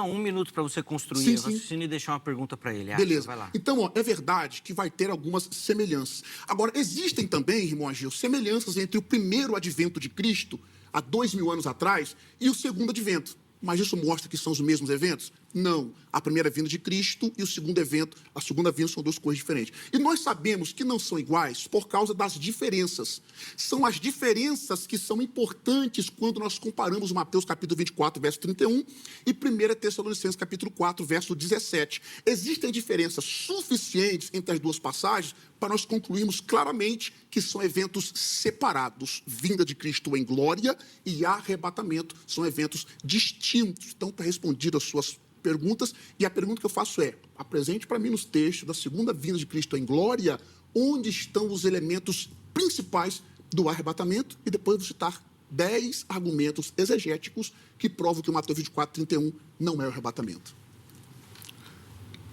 Um minuto para você construir o raciocínio e deixar uma pergunta para ele. Beleza. Vai lá. Então, é verdade que vai ter algumas semelhanças. Agora, existem também, irmão Ageu, semelhanças entre o primeiro advento de Cristo, há 2000 anos atrás, e o segundo advento. Mas isso mostra que são os mesmos eventos? Não. A primeira vinda de Cristo e o segundo evento, a segunda vinda, são 2 coisas diferentes. E nós sabemos que não são iguais por causa das diferenças. São as diferenças que são importantes quando nós comparamos Mateus capítulo 24, verso 31 e 1 Tessalonicenses capítulo 4, verso 17. Existem diferenças suficientes entre as duas passagens para nós concluirmos claramente que são eventos separados. Vinda de Cristo em glória e arrebatamento são eventos distintos. Então, está respondido as suas perguntas, e a pergunta que eu faço é: apresente para mim nos textos da segunda vinda de Cristo em glória, onde estão os elementos principais do arrebatamento, e depois vou citar 10 argumentos exegéticos que provam que o Mateus 24, 31 não é o arrebatamento.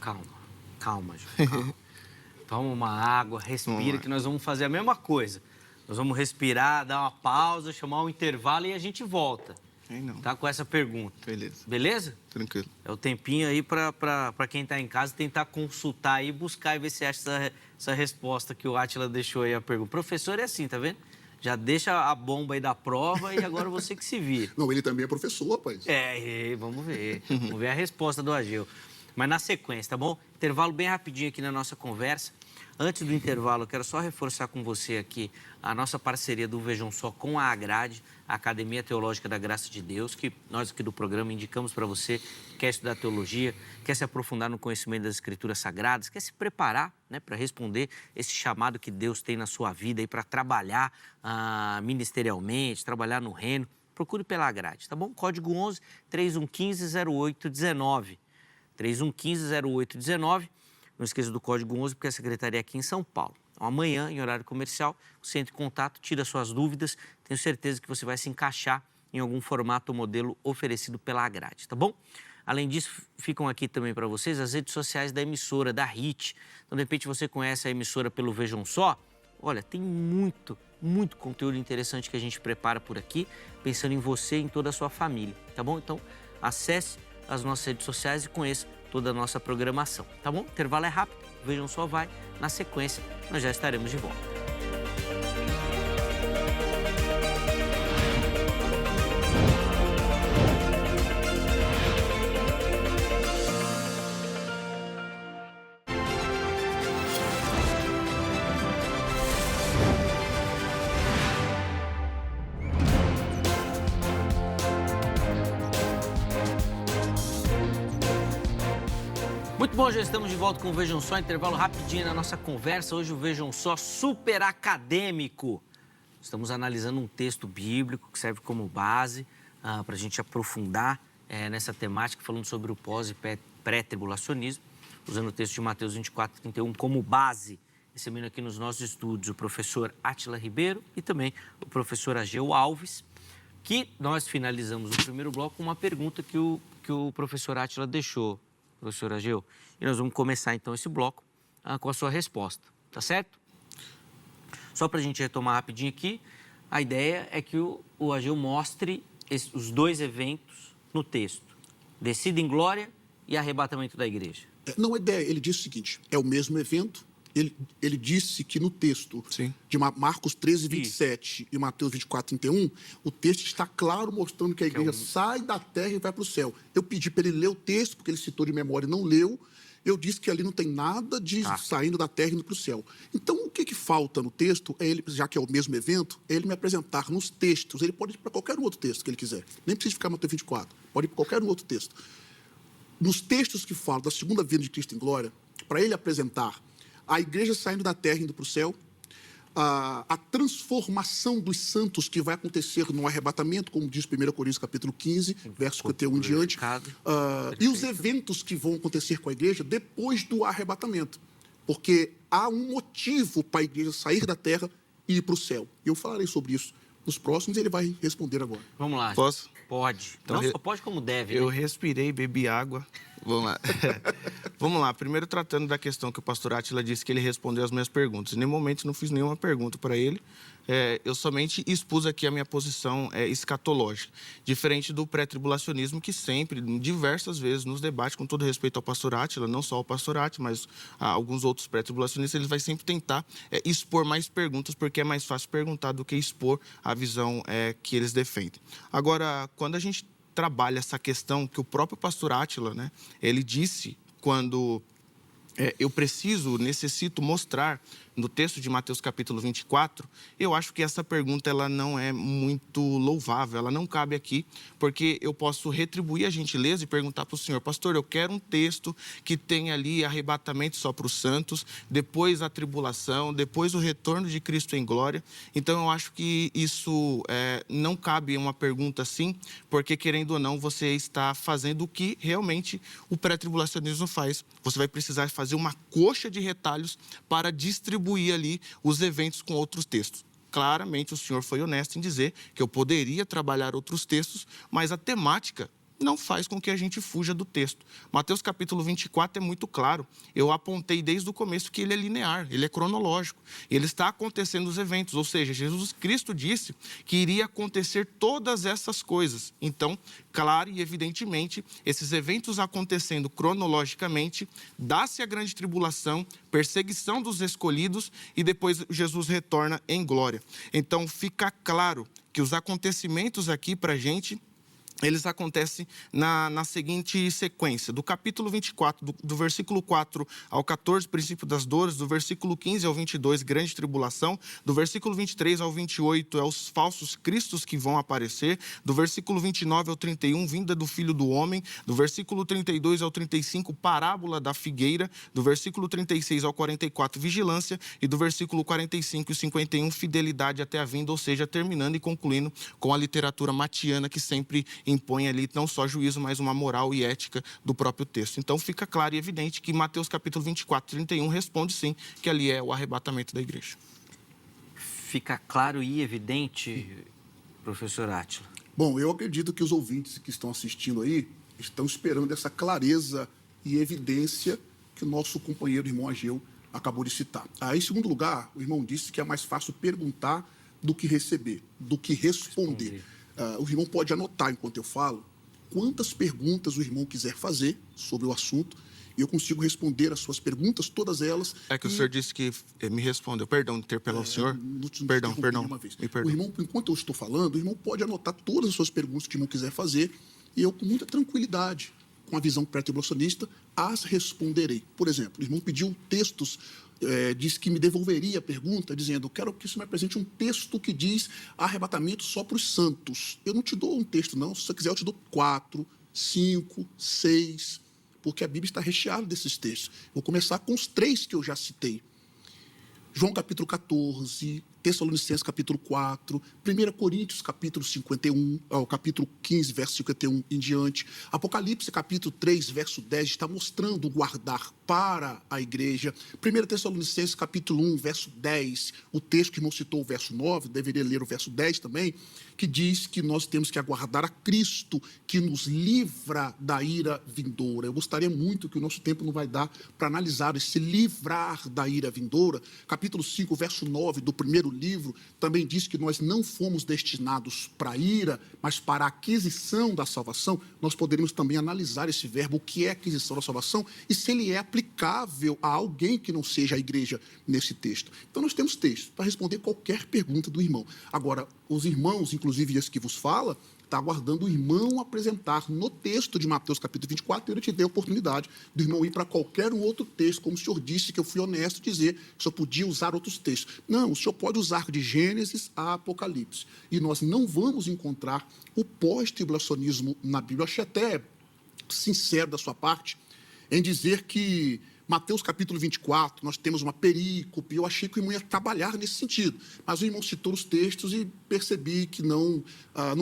Calma, João, calma. Toma uma água, respira, que nós vamos fazer a mesma coisa. Nós vamos respirar, dar uma pausa, chamar um intervalo e a gente volta. Não. Tá com essa pergunta. Beleza. Beleza? Tranquilo. É o tempinho aí para quem está em casa tentar consultar e buscar e ver se acha essa resposta que o Átila deixou aí a pergunta. Professor é assim, tá vendo? Já deixa a bomba aí da prova e agora você que se vira. Não, ele também é professor, rapaz. Vamos ver. Vamos ver a resposta do Ageu. Mas na sequência, tá bom? Intervalo bem rapidinho aqui na nossa conversa. Antes do intervalo, eu quero só reforçar com você aqui a nossa parceria do Vejam Só com a Agrade, a Academia Teológica da Graça de Deus, que nós aqui do programa indicamos para você que quer estudar teologia, quer se aprofundar no conhecimento das Escrituras Sagradas, quer se preparar, né, para responder esse chamado que Deus tem na sua vida e para trabalhar ministerialmente, trabalhar no reino. Procure pela Agrade, tá bom? Código 11 3115-0819. 3115-0819. Não esqueça do código 11, porque a secretaria é aqui em São Paulo. Então, amanhã, em horário comercial, você entra em contato, tira suas dúvidas. Tenho certeza que você vai se encaixar em algum formato ou modelo oferecido pela Agrade, tá bom? Além disso, ficam aqui também para vocês as redes sociais da emissora, da HIT. Então, de repente, você conhece a emissora pelo Vejam Só. Olha, tem muito conteúdo interessante que a gente prepara por aqui, pensando em você e em toda a sua família, tá bom? Então, acesse as nossas redes sociais e conheça toda a nossa programação, tá bom? O intervalo é rápido, Vejam Só vai. Na sequência, nós já estaremos de volta. Muito bom, já estamos de volta com o Vejam Só, intervalo rapidinho na nossa conversa. Hoje o Vejam Só super acadêmico. Estamos analisando um texto bíblico que serve como base para a gente aprofundar nessa temática, falando sobre o pós e pré-tribulacionismo, usando o texto de Mateus 24, 31 como base. Recebendo aqui nos nossos estúdios o professor Átila Ribeiro e também o professor Ageu Alves, que nós finalizamos o primeiro bloco com uma pergunta que o professor Átila deixou, professor Ageu. E nós vamos começar, então, esse bloco com a sua resposta, tá certo? Só para a gente retomar rapidinho aqui, a ideia é que o Ageu mostre os dois eventos no texto, descida em glória e arrebatamento da igreja. Não é ideia, ele disse o seguinte, é o mesmo evento. Ele disse que no texto de Marcos 13, 27 e Mateus 24, 31, o texto está claro mostrando que a igreja sai da terra e vai para o céu. Eu pedi para ele ler o texto, porque ele citou de memória e não leu. Eu disse que ali não tem nada de saindo da terra e indo para o céu. Então, o que falta no texto, é ele, já que é o mesmo evento, é ele me apresentar nos textos. Ele pode ir para qualquer outro texto que ele quiser. Nem precisa ficar em Mateus 24. Pode ir para qualquer outro texto. Nos textos que falam da segunda vinda de Cristo em glória, para ele apresentar a igreja saindo da terra e indo para o céu, a transformação dos santos que vai acontecer no arrebatamento, como diz 1 Coríntios capítulo 15, verso 51 em diante, e os eventos que vão acontecer com a igreja depois do arrebatamento. Porque há um motivo para a igreja sair da terra e ir para o céu. Eu falarei sobre isso nos próximos e ele vai responder agora. Vamos lá. Posso? Pode. Então, não só pode como deve. Eu respirei, bebi água. Vamos lá. Vamos lá. Primeiro, tratando da questão que o pastor Átila disse que ele respondeu às minhas perguntas. Em nenhum momento não fiz nenhuma pergunta para ele. Eu somente expus aqui a minha posição escatológica. Diferente do pré-tribulacionismo, que sempre, diversas vezes, nos debate, com todo respeito ao pastor Átila, não só ao pastor Átila, mas alguns outros pré-tribulacionistas, ele vai sempre tentar expor mais perguntas, porque é mais fácil perguntar do que expor a visão que eles defendem. Agora, quando a gente trabalha essa questão que o próprio pastor Átila, né, ele disse quando eu necessito mostrar no texto de Mateus capítulo 24, eu acho que essa pergunta ela não é muito louvável, ela não cabe aqui, porque eu posso retribuir a gentileza e perguntar para o senhor, pastor, eu quero um texto que tenha ali arrebatamento só para os santos, depois a tribulação, depois o retorno de Cristo em glória. Então, eu acho que isso não cabe uma pergunta assim, porque, querendo ou não, você está fazendo o que realmente o pré-tribulacionismo faz. Você vai precisar fazer uma coxa de retalhos para distribuir ali os eventos com outros textos. Claramente, o senhor foi honesto em dizer que eu poderia trabalhar outros textos, mas a temática não faz com que a gente fuja do texto. Mateus capítulo 24 é muito claro. Eu apontei desde o começo que ele é linear, ele é cronológico. Ele está acontecendo os eventos, ou seja, Jesus Cristo disse que iria acontecer todas essas coisas. Então, claro e evidentemente, esses eventos acontecendo cronologicamente, dá-se a grande tribulação, perseguição dos escolhidos e depois Jesus retorna em glória. Então, fica claro que os acontecimentos aqui para a gente, eles acontecem na seguinte sequência. Do capítulo 24, do versículo 4 ao 14, princípio das dores. Do versículo 15 ao 22, grande tribulação. Do versículo 23 ao 28, é os falsos cristos que vão aparecer. Do versículo 29 ao 31, vinda do Filho do Homem. Do versículo 32 ao 35, parábola da figueira. Do versículo 36 ao 44, vigilância. E do versículo 45 e 51, fidelidade até a vinda, ou seja, terminando e concluindo com a literatura matiana que sempre impõe ali não só juízo, mas uma moral e ética do próprio texto. Então, fica claro e evidente que Mateus capítulo 24, 31 responde sim, que ali é o arrebatamento da igreja. Fica claro e evidente, professor Átila? Bom, eu acredito que os ouvintes que estão assistindo aí estão esperando essa clareza e evidência que o nosso companheiro, irmão Ageu, acabou de citar. Em segundo lugar, o irmão disse que é mais fácil perguntar do que receber, do que responder. O irmão pode anotar, enquanto eu falo, quantas perguntas o irmão quiser fazer sobre o assunto, e eu consigo responder as suas perguntas, todas elas. É que o senhor disse que me respondeu. Perdão, interpelar o senhor. Perdão. O irmão, enquanto eu estou falando, o irmão pode anotar todas as suas perguntas que o irmão quiser fazer, e eu, com muita tranquilidade, com a visão pré-tribulacionista, as responderei. Por exemplo, o irmão pediu textos, disse que me devolveria a pergunta, dizendo, quero que você me apresente um texto que diz arrebatamento só para os santos. Eu não te dou um texto, não. Se você quiser, eu te dou 4, 5, 6, porque a Bíblia está recheada desses textos. Vou começar com os 3 que eu já citei. João capítulo 14, Tessalonicenses capítulo 4, 1 Coríntios capítulo 51, capítulo 15, verso 51 em diante. Apocalipse capítulo 3, verso 10 está mostrando o guardar para a igreja. 1 Tessalonicenses capítulo 1, verso 10, o texto que o irmão citou, o verso 9, deveria ler o verso 10 também, que diz que nós temos que aguardar a Cristo, que nos livra da ira vindoura. Eu gostaria muito que o nosso tempo não vai dar para analisar esse livrar da ira vindoura. Capítulo 5, verso 9 do primeiro livro, também diz que nós não fomos destinados para a ira, mas para a aquisição da salvação. Nós poderíamos também analisar esse verbo, o que é aquisição da salvação, e se ele é aplicável a alguém que não seja a igreja nesse texto. Então, nós temos texto para responder qualquer pergunta do irmão. Agora, os irmãos, inclusive esse que vos fala, está aguardando o irmão apresentar no texto de Mateus capítulo 24, e eu te dei a oportunidade do irmão ir para qualquer um outro texto, como o senhor disse, que eu fui honesto dizer que o senhor podia usar outros textos. Não, o senhor pode usar de Gênesis a Apocalipse. E nós não vamos encontrar o pós-tribulacionismo na Bíblia. Eu achei até sincero da sua parte em dizer que Mateus capítulo 24, nós temos uma perícope. Eu achei que o irmão ia trabalhar nesse sentido, mas o irmão citou os textos e percebi que não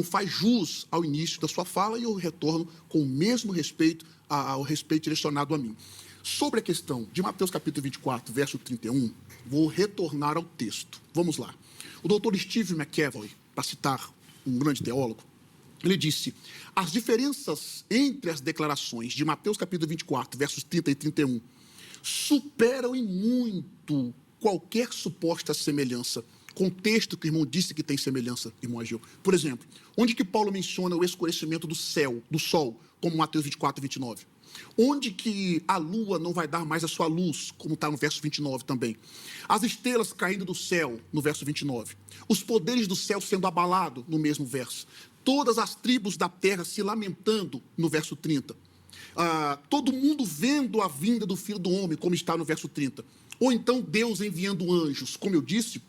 faz jus ao início da sua fala, e eu retorno com o mesmo respeito ao respeito direcionado a mim. Sobre a questão de Mateus capítulo 24, verso 31, vou retornar ao texto. Vamos lá. O doutor Steve McEvoy, para citar um grande teólogo, ele disse: as diferenças entre as declarações de Mateus capítulo 24, versos 30 e 31, superam em muito qualquer suposta semelhança com o texto que o irmão disse que tem semelhança, irmão Ageu. Por exemplo, onde que Paulo menciona o escurecimento do sol, como Mateus 24 e 29? Onde que a lua não vai dar mais a sua luz, como está no verso 29 também? As estrelas caindo do céu, no verso 29. Os poderes do céu sendo abalados, no mesmo verso. Todas as tribos da terra se lamentando, no verso 30. Todo mundo vendo a vinda do Filho do Homem, como está no verso 30. Ou então Deus enviando anjos. Como eu disse,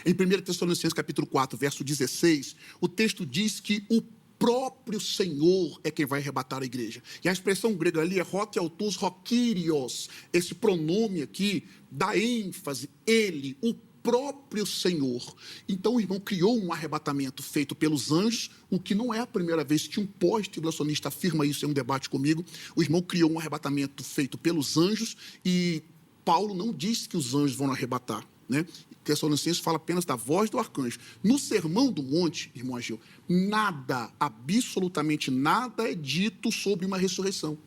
em 1 Tessalonicenses capítulo 4, verso 16, o texto diz que o próprio Senhor é quem vai arrebatar a igreja. E a expressão grega ali é hoteautos rokirios. Esse pronome aqui dá ênfase, ele, o próprio Senhor. Então o irmão criou um arrebatamento feito pelos anjos, o que não é a primeira vez que um pós-tribulacionista afirma isso em um debate comigo. O irmão criou um arrebatamento feito pelos anjos, e Paulo não diz que os anjos vão arrebatar, né? Tessalonicenses fala apenas da voz do arcanjo. No Sermão do Monte, irmão Ageu, nada, absolutamente nada é dito sobre uma ressurreição.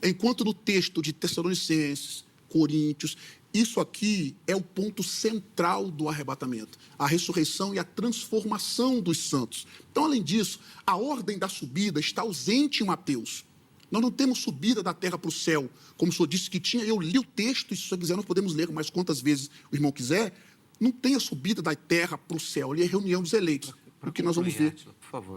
Enquanto no texto de Tessalonicenses, Coríntios, isso aqui é o ponto central do arrebatamento, a ressurreição e a transformação dos santos. Então, além disso, a ordem da subida está ausente em Mateus. Nós não temos subida da terra para o céu, como o senhor disse que tinha. Eu li o texto, e se o senhor quiser, nós podemos ler mais quantas vezes o irmão quiser. Não tem a subida da terra para o céu, ali é a reunião dos eleitos. O que nós vamos ver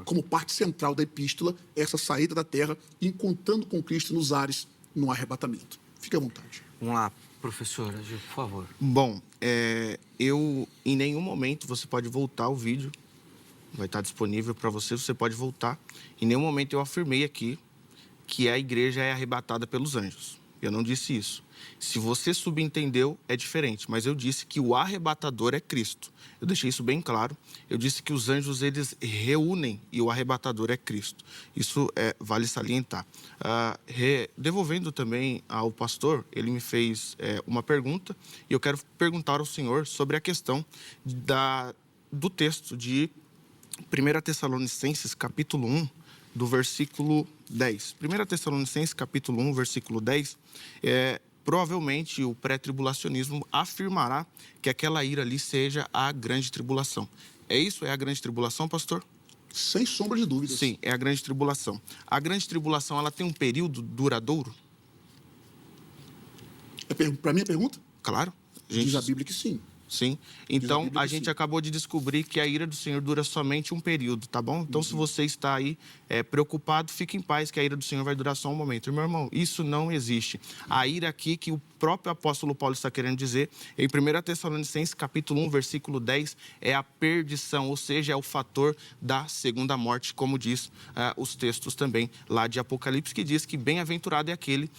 como parte central da epístola, essa saída da terra, encontrando com Cristo nos ares, no arrebatamento. Fique à vontade. Vamos lá, professora, por favor. Bom, em nenhum momento você pode voltar ao vídeo, vai estar disponível para você pode voltar. Em nenhum momento eu afirmei aqui que a igreja é arrebatada pelos anjos. Eu não disse isso. Se você subentendeu, é diferente, mas eu disse que o arrebatador é Cristo. Eu deixei isso bem claro. Eu disse que os anjos, eles reúnem e o arrebatador é Cristo. Isso vale salientar. Devolvendo também ao pastor, ele me fez uma pergunta, e eu quero perguntar ao senhor sobre a questão do texto de 1 Tessalonicenses, capítulo 1, do versículo 10. 1 Tessalonicenses, capítulo 1, versículo 10, provavelmente o pré-tribulacionismo afirmará que aquela ira ali seja a grande tribulação. É isso? É a grande tribulação, pastor? Sem sombra de dúvidas. Sim, é a grande tribulação. A grande tribulação, ela tem um período duradouro? Para mim a pergunta? Claro. Diz a Bíblia que sim. Sim. Então, a gente acabou de descobrir que a ira do Senhor dura somente um período, tá bom? Então, se você está aí preocupado, fique em paz, que a ira do Senhor vai durar só um momento. Meu irmão, isso não existe. A ira aqui que próprio apóstolo Paulo está querendo dizer. Em 1 Tessalonicenses, capítulo 1, versículo 10, é a perdição, ou seja, é o fator da segunda morte, como diz os textos também lá de Apocalipse, que diz que bem-aventurado é aquele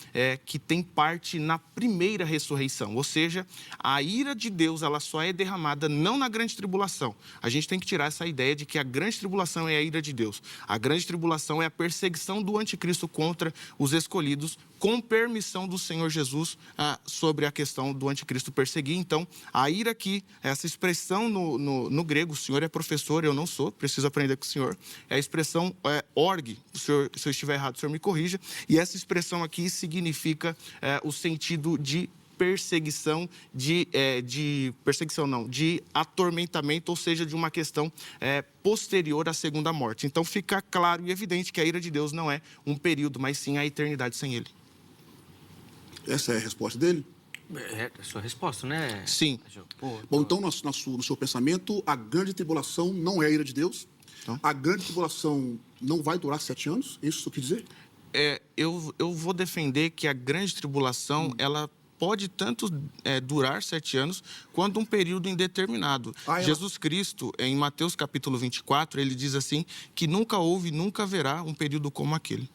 que tem parte na primeira ressurreição. Ou seja, a ira de Deus, ela só é derramada não na grande tribulação. A gente tem que tirar essa ideia de que a grande tribulação é a ira de Deus. A grande tribulação é a perseguição do anticristo contra os escolhidos, com permissão do Senhor Jesus sobre a questão do anticristo perseguir. Então, a ira aqui, essa expressão no grego, o senhor é professor, eu não sou, preciso aprender com o senhor, é a expressão org, se eu estiver errado, o senhor me corrija, e essa expressão aqui significa o sentido de perseguição, de atormentamento, ou seja, de uma questão posterior à segunda morte. Então, fica claro e evidente que a ira de Deus não é um período, mas sim a eternidade sem ele. Essa é a resposta dele? É a sua resposta, né? Sim. Bom, então, no seu pensamento, a grande tribulação não é a ira de Deus? Não. A grande tribulação não vai durar 7 anos? É isso que você quer dizer? Eu vou defender que a grande tribulação, ela pode tanto durar 7 anos, quanto um período indeterminado. Jesus Cristo, em Mateus capítulo 24, ele diz assim, que nunca houve, nunca haverá um período como aquele.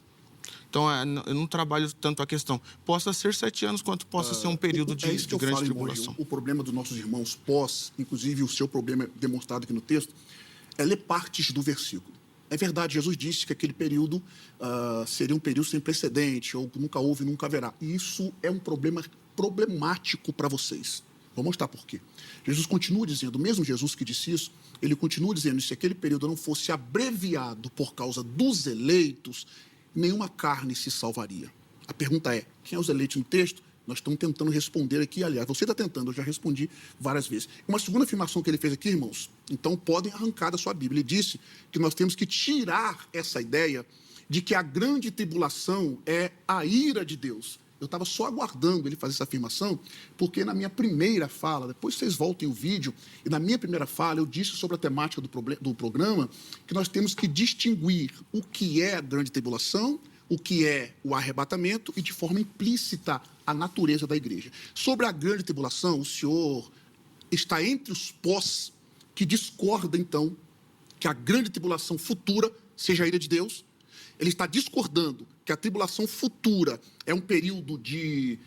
Então, eu não trabalho tanto a questão. Possa ser 7 anos, quanto possa ser um período de grande tribulação. O problema dos nossos irmãos inclusive o seu problema demonstrado aqui no texto, é ler partes do versículo. É verdade, Jesus disse que aquele período seria um período sem precedente, ou nunca houve, nunca haverá. E isso é um problema problemático para vocês. Vou mostrar por quê. Jesus continua dizendo, mesmo Jesus que disse isso, ele continua dizendo que se aquele período não fosse abreviado por causa dos eleitos, nenhuma carne se salvaria. A pergunta é, quem é os eleitos no texto? Nós estamos tentando responder aqui, aliás, você está tentando, eu já respondi várias vezes. Uma segunda afirmação que ele fez aqui, irmãos, então podem arrancar da sua Bíblia. Ele disse que nós temos que tirar essa ideia de que a grande tribulação é a ira de Deus. Eu estava só aguardando ele fazer essa afirmação, porque na minha primeira fala, depois vocês voltem o vídeo, e na minha primeira fala eu disse sobre a temática do programa, que nós temos que distinguir o que é a grande tribulação, o que é o arrebatamento e, de forma implícita, a natureza da igreja. Sobre a grande tribulação, o senhor está entre os pós que discorda, então, que a grande tribulação futura seja a ira de Deus. Ele está discordando que a tribulação futura é um período de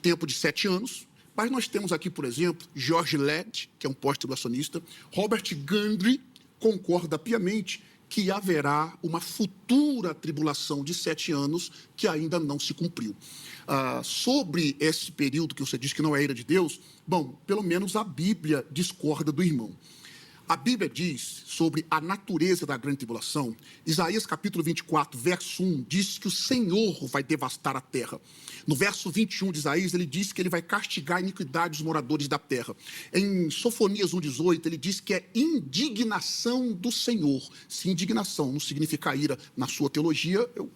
tempo de 7 anos. Mas nós temos aqui, por exemplo, George Led, que é um pós-tribulacionista, Robert Gundry concorda piamente que haverá uma futura tribulação de 7 anos que ainda não se cumpriu. Sobre esse período que você diz que não é a ira de Deus, bom, pelo menos a Bíblia discorda do irmão. A Bíblia diz sobre a natureza da grande tribulação, Isaías capítulo 24, verso 1, diz que o Senhor vai devastar a terra. No verso 21 de Isaías, ele diz que ele vai castigar a iniquidade dos moradores da terra. Em Sofonias 1,18, ele diz que é indignação do Senhor. Se indignação não significa ira na sua teologia, eu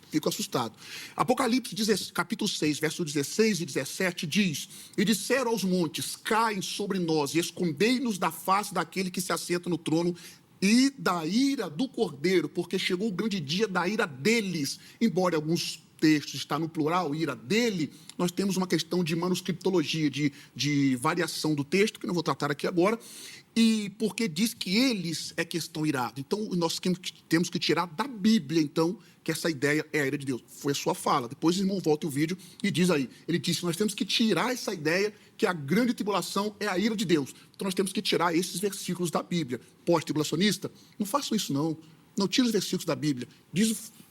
fico assustado. Apocalipse capítulo 6, versos 16 e 17 diz: e disseram aos montes, caem sobre nós e escondei-nos da face daquele que se assenta no trono e da ira do Cordeiro, porque chegou o grande dia da ira deles. Embora alguns textos está no plural, ira dele, nós temos uma questão de manuscriptologia, de variação do texto, que não vou tratar aqui agora, e porque diz que eles é que estão irados. Então, nós temos que tirar da Bíblia, então, que essa ideia é a ira de Deus. Foi a sua fala. Depois o irmão volta o vídeo e diz aí. Ele disse que nós temos que tirar essa ideia que a grande tribulação é a ira de Deus. Então, nós temos que tirar esses versículos da Bíblia. Pós-tribulacionista, não façam isso, não. Não tire os versículos da Bíblia.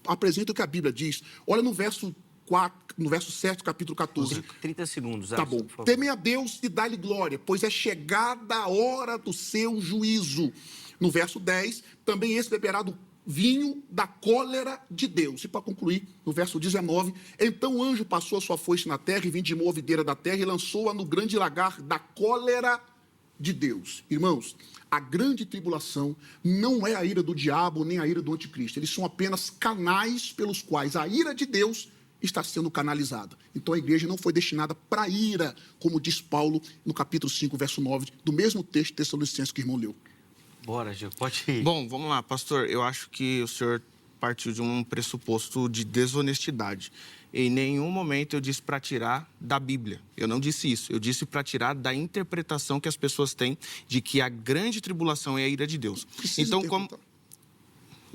Apresenta o que a Bíblia diz. Olha no verso 7, capítulo 14. 30 segundos. Tá bom. Temem a Deus e dá-lhe glória, pois é chegada a hora do seu juízo. No verso 10, também esse beberá do vinho da cólera de Deus. E para concluir, no verso 19, então o anjo passou a sua foice na terra e vindimou a videira da terra e lançou-a no grande lagar da cólera de Deus. Irmãos, a grande tribulação não é a ira do diabo nem a ira do anticristo. Eles são apenas canais pelos quais a ira de Deus está sendo canalizada. Então a igreja não foi destinada para ira, como diz Paulo no capítulo 5, verso 9, do mesmo texto Tessalonicenses que o irmão leu. Bora, Gil, pode ir. Bom, vamos lá, pastor. Eu acho que o senhor partiu de um pressuposto de desonestidade. Em nenhum momento eu disse para tirar da Bíblia. Eu não disse isso. Eu disse para tirar da interpretação que as pessoas têm de que a grande tribulação é a ira de Deus. Então, como...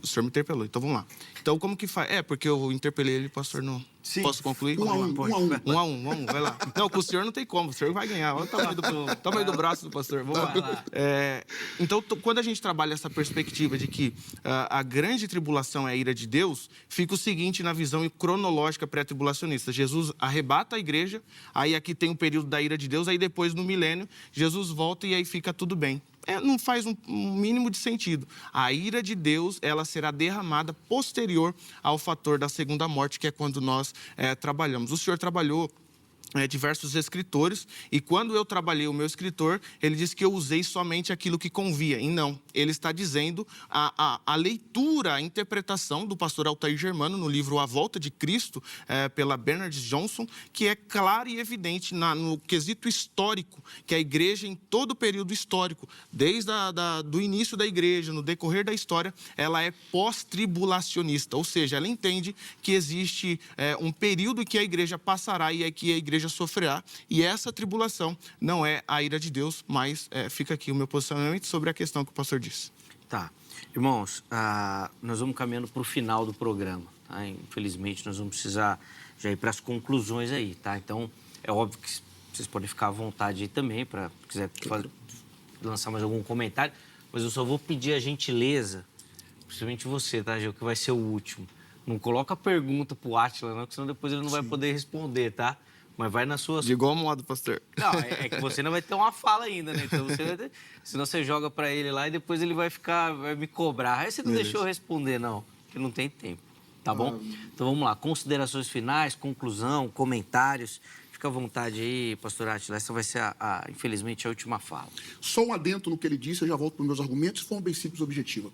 O senhor me interpelou, então vamos lá. Então, como que faz? Porque eu interpelei ele, pastor, não... Sim. Posso concluir? Um a um, vamos, vai lá. Não, com o senhor não tem como, o senhor vai ganhar. Olha o tamanho do braço do pastor. Vamos lá. Então, quando a gente trabalha essa perspectiva de que a grande tribulação é a ira de Deus, fica o seguinte na visão cronológica pré-tribulacionista. Jesus arrebata a igreja, aí aqui tem um período da ira de Deus, aí depois, no milênio, Jesus volta e aí fica tudo bem. Não faz um mínimo de sentido. A ira de Deus, ela será derramada posterior ao fator da segunda morte, que é quando nós trabalhamos. O senhor trabalhou diversos escritores, e quando eu trabalhei o meu escritor, ele disse que eu usei somente aquilo que convia, e não. Ele está dizendo a leitura, a interpretação do pastor Altair Germano no livro A Volta de Cristo, pela Bernard Johnson, que é clara e evidente no quesito histórico, que a igreja, em todo o período histórico, desde do início da igreja, no decorrer da história, ela é pós-tribulacionista, ou seja, ela entende que existe um período em que a igreja passará e é que a igreja sofrerá, e essa tribulação não é a ira de Deus, mas fica aqui o meu posicionamento sobre a questão que o pastor disse. Tá. Irmãos, nós vamos caminhando para o final do programa, tá? Infelizmente, nós vamos precisar já ir para as conclusões aí, tá? Então, é óbvio que vocês podem ficar à vontade aí também, para quiser lançar mais algum comentário, mas eu só vou pedir a gentileza, principalmente você, tá, Gil, que vai ser o último. Não coloca a pergunta pro Átila, não, porque senão depois ele não vai poder responder, tá? Mas vai nas suas... De igual modo, pastor. Não, é que você não vai ter uma fala ainda, né? Então você vai ter... Senão você joga para ele lá e depois ele vai me cobrar. Aí você não deixou eu responder, não, porque não tem tempo, tá bom? Então vamos lá, considerações finais, conclusão, comentários. Fica à vontade aí, pastor Átila. Essa vai ser, infelizmente, a última fala. Só um adendo no que ele disse, eu já volto para os meus argumentos, de forma bem simples e objetiva.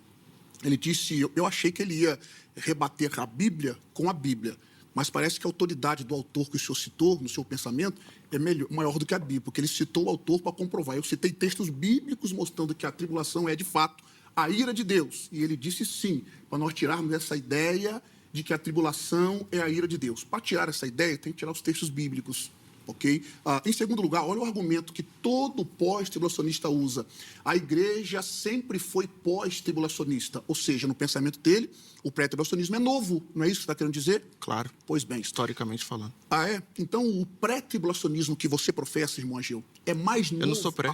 Ele disse, eu achei que ele ia rebater a Bíblia com a Bíblia. Mas parece que a autoridade do autor que o senhor citou no seu pensamento é maior do que a Bíblia, porque ele citou o autor para comprovar. Eu citei textos bíblicos mostrando que a tribulação é, de fato, a ira de Deus. E ele disse sim, para nós tirarmos essa ideia de que a tribulação é a ira de Deus. Para tirar essa ideia, tem que tirar os textos bíblicos. Okay? Em segundo lugar, olha o argumento que todo pós-tribulacionista usa. A igreja sempre foi pós-tribulacionista, ou seja, no pensamento dele, o pré-tribulacionismo é novo, não é isso que você está querendo dizer? Claro. Pois bem. Historicamente falando. É? Então, o pré-tribulacionismo que você professa, irmão Ageu, é mais novo... Eu não sou pré.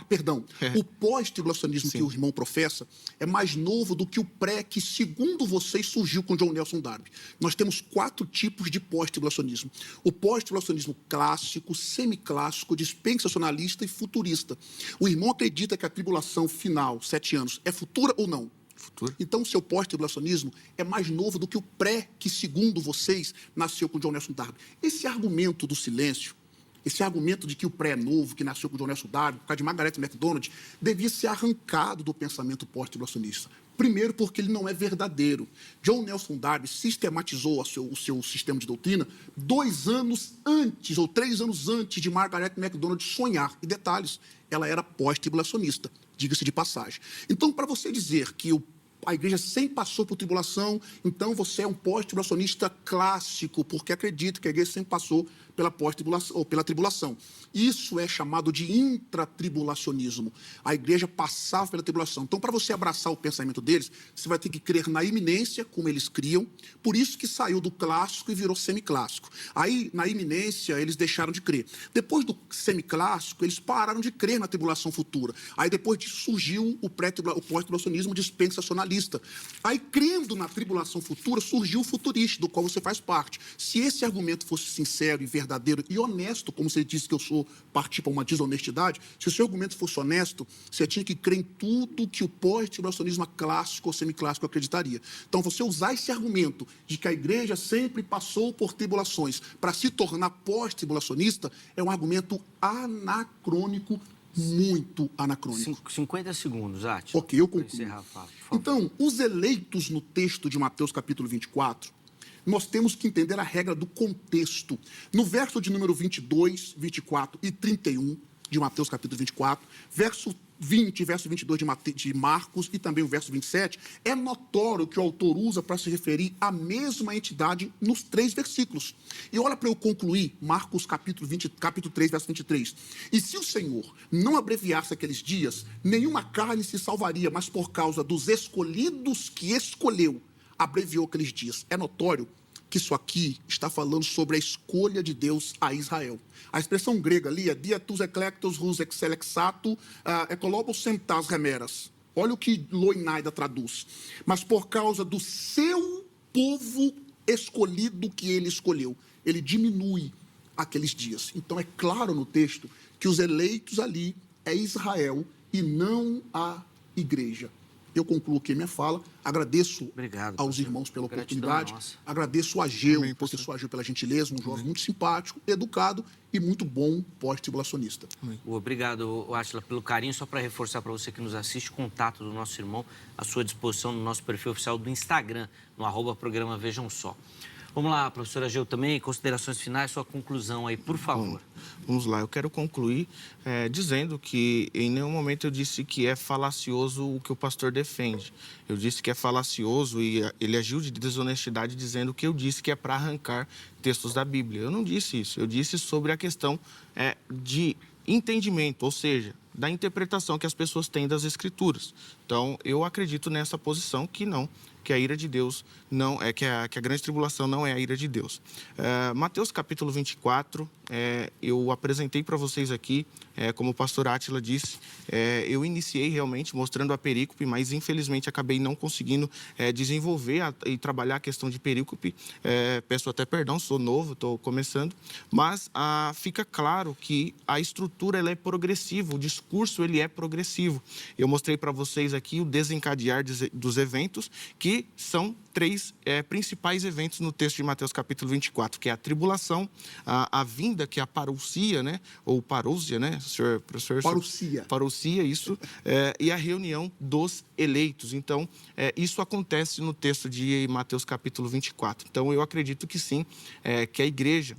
O pós-tribulacionismo que o irmão professa é mais novo do que o pré que, segundo vocês, surgiu com John Nelson Darby. Nós temos 4 tipos de pós-tribulacionismo. O pós-tribulacionismo clássico, semiclássico, dispensacionalista e futurista. O irmão acredita que a tribulação final, 7 anos, é futura ou não? Futuro. Então, o seu pós-tribulacionismo é mais novo do que o pré, que, segundo vocês, nasceu com John Nelson Darby. Esse argumento do silêncio, esse argumento de que o pré é novo, que nasceu com John Nelson Darby, por causa de Margaret MacDonald, devia ser arrancado do pensamento pós-tribulacionista. Primeiro, porque ele não é verdadeiro. John Nelson Darby sistematizou o seu sistema de doutrina 2 anos antes, ou 3 anos antes de Margaret MacDonald sonhar. E detalhes, ela era pós-tribulacionista, diga-se de passagem. Então, para você dizer que a igreja sempre passou por tribulação, então você é um pós-tribulacionista clássico, porque acredita que a igreja sempre passou pela pós-tribulação ou pela tribulação. Isso é chamado de intratribulacionismo. A igreja passava pela tribulação. Então, para você abraçar o pensamento deles, você vai ter que crer na iminência, como eles criam. Por isso que saiu do clássico e virou semiclássico. Aí, na iminência, eles deixaram de crer. Depois do semiclássico, eles pararam de crer na tribulação futura. Aí, depois disso, surgiu o pós-tribulacionismo dispensacionalista. Aí, crendo na tribulação futura, surgiu o futurista, do qual você faz parte. Se esse argumento fosse sincero e verdadeiro e honesto, como você disse que eu sou partir para uma desonestidade, se o seu argumento fosse honesto, você tinha que crer em tudo que o pós-tribulacionismo clássico ou semiclássico acreditaria. Então, você usar esse argumento de que a igreja sempre passou por tribulações para se tornar pós-tribulacionista é um argumento anacrônico, muito anacrônico. 50 segundos, Átila. Ok, eu concluo. Então, os eleitos no texto de Mateus capítulo 24, nós temos que entender a regra do contexto. No verso de número 22, 24 e 31, de Mateus, capítulo 24, verso 20 e verso 22 de Marcos e também o verso 27, é notório que o autor usa para se referir à mesma entidade nos 3 versículos. E olha para eu concluir, Marcos capítulo 3, verso 23. E se o Senhor não abreviasse aqueles dias, nenhuma carne se salvaria, mas por causa dos escolhidos que escolheu, abreviou aqueles dias. É notório que isso aqui está falando sobre a escolha de Deus a Israel. A expressão grega ali é dia tus eclectos hus exelexato ecolobos sentas remeras. Olha o que Loinaida traduz. Mas por causa do seu povo escolhido que ele escolheu, ele diminui aqueles dias. Então é claro no texto que os eleitos ali é Israel e não a igreja. Eu concluo aqui a minha fala, agradeço aos irmãos pela oportunidade, agradeço o Ageu, o professor Ageu, pela gentileza, um jovem muito simpático, educado e muito bom pós-tribulacionista. Obrigado, Átila, pelo carinho. Só para reforçar para você que nos assiste, contato do nosso irmão à sua disposição no nosso perfil oficial do Instagram, no @programa Vejam Só. Vamos lá, professor Ageu, também, considerações finais, sua conclusão aí, por favor. Vamos lá, eu quero concluir dizendo que em nenhum momento eu disse que é falacioso o que o pastor defende. Eu disse que é falacioso e ele agiu de desonestidade dizendo que eu disse que é para arrancar textos da Bíblia. Eu não disse isso, eu disse sobre a questão de entendimento, ou seja, da interpretação que as pessoas têm das Escrituras. Então, eu acredito nessa posição que a ira de Deus não é, que a grande tribulação não é a ira de Deus. Mateus capítulo 24, eu apresentei para vocês aqui, como o pastor Átila disse, eu iniciei realmente mostrando a perícope, mas infelizmente acabei não conseguindo desenvolver e trabalhar a questão de perícope. Peço até perdão, sou novo, estou começando, mas fica claro que a estrutura ela é progressiva, o discurso ele é progressivo. Eu mostrei para vocês aqui o desencadear dos eventos, que são 3 principais eventos no texto de Mateus capítulo 24, que é a tribulação, a vinda, que é a parousia, né? Ou parousia, né, senhor professor? Parousia, isso, e a reunião dos eleitos. Então, isso acontece no texto de Mateus capítulo 24. Então, eu acredito que sim, que a igreja,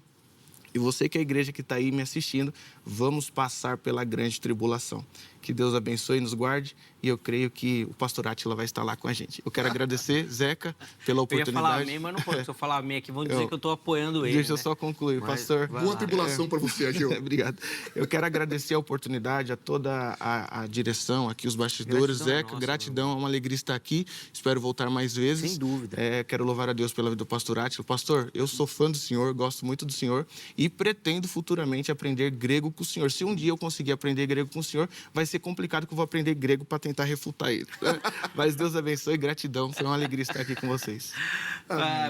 e você que é a igreja que está aí me assistindo, vamos passar pela grande tribulação. Que Deus abençoe e nos guarde, e eu creio que o pastor Átila vai estar lá com a gente. Eu quero agradecer, Zeca, pela oportunidade. Eu ia falar amém, mas não pode. Se eu falar amém aqui, vão dizer que eu estou apoiando ele. Deixa eu só concluir, pastor. Boa tribulação para você, Ageu. Obrigado. Eu quero agradecer a oportunidade a toda a direção, aqui os bastidores. Zeca, gratidão, é uma alegria estar aqui. Espero voltar mais vezes. Sem dúvida. Quero louvar a Deus pela vida do pastor Átila. Pastor, eu sou fã do senhor, gosto muito do senhor e pretendo futuramente aprender grego com o senhor. Se um dia eu conseguir aprender grego com o senhor, vai ser complicado que eu vou aprender grego para tentar refutar ele. Mas Deus abençoe, gratidão. Foi uma alegria estar aqui com vocês.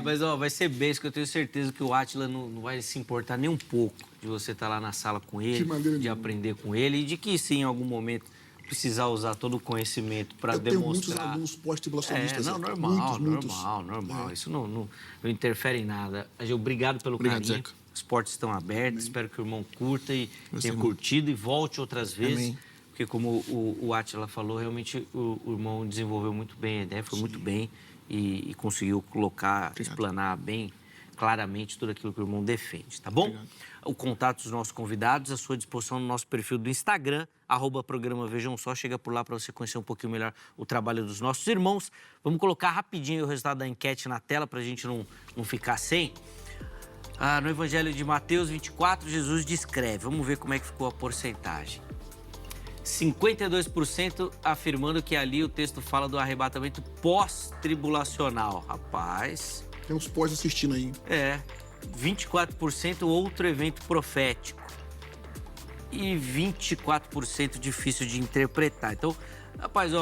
Mas vai ser bênção, que eu tenho certeza que o Átila não vai se importar nem um pouco de você estar lá na sala com ele, de aprender com ele, e de que sim, em algum momento, precisar usar todo o conhecimento para demonstrar. Eu tenho muitos alunos pós-tribulacionistas. Normal. Isso não interfere em nada. Ageu, obrigado pelo carinho. Zeca. Os portas estão abertas. Espero que o irmão curta e tenha curtido e volte outras vezes. Amém. Porque, como o Átila falou, realmente o irmão desenvolveu muito bem a ideia, foi muito bem e conseguiu colocar, explanar bem, claramente, tudo aquilo que o irmão defende, tá bom? Obrigado. O contato dos nossos convidados à sua disposição no nosso perfil do Instagram, @programa Vejam Só. Chega por lá para você conhecer um pouquinho melhor o trabalho dos nossos irmãos. Vamos colocar rapidinho o resultado da enquete na tela para a gente não ficar sem. No Evangelho de Mateus 24, Jesus descreve. Vamos ver como é que ficou a porcentagem. 52% afirmando que ali o texto fala do arrebatamento pós-tribulacional. Rapaz... Tem uns pós assistindo aí. 24% outro evento profético. E 24% difícil de interpretar. Então, rapaz,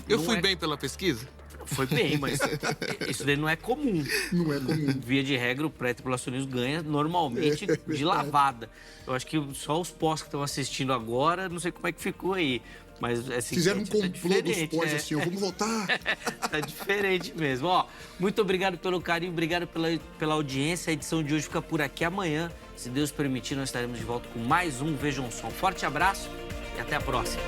eu fui bem pela pesquisa? Foi bem, mas isso daí não é comum. Não é comum. Via de regra, o pré-tribulacionismo ganha normalmente de lavada. Eu acho que só os pós que estão assistindo agora, não sei como é que ficou aí. Mas assim, fizeram um complô dos pós, assim, vamos voltar. Tá diferente mesmo. Muito obrigado pelo carinho, obrigado pela audiência. A edição de hoje fica por aqui. Amanhã, se Deus permitir, nós estaremos de volta com mais um Vejam Só. Um forte abraço e até a próxima.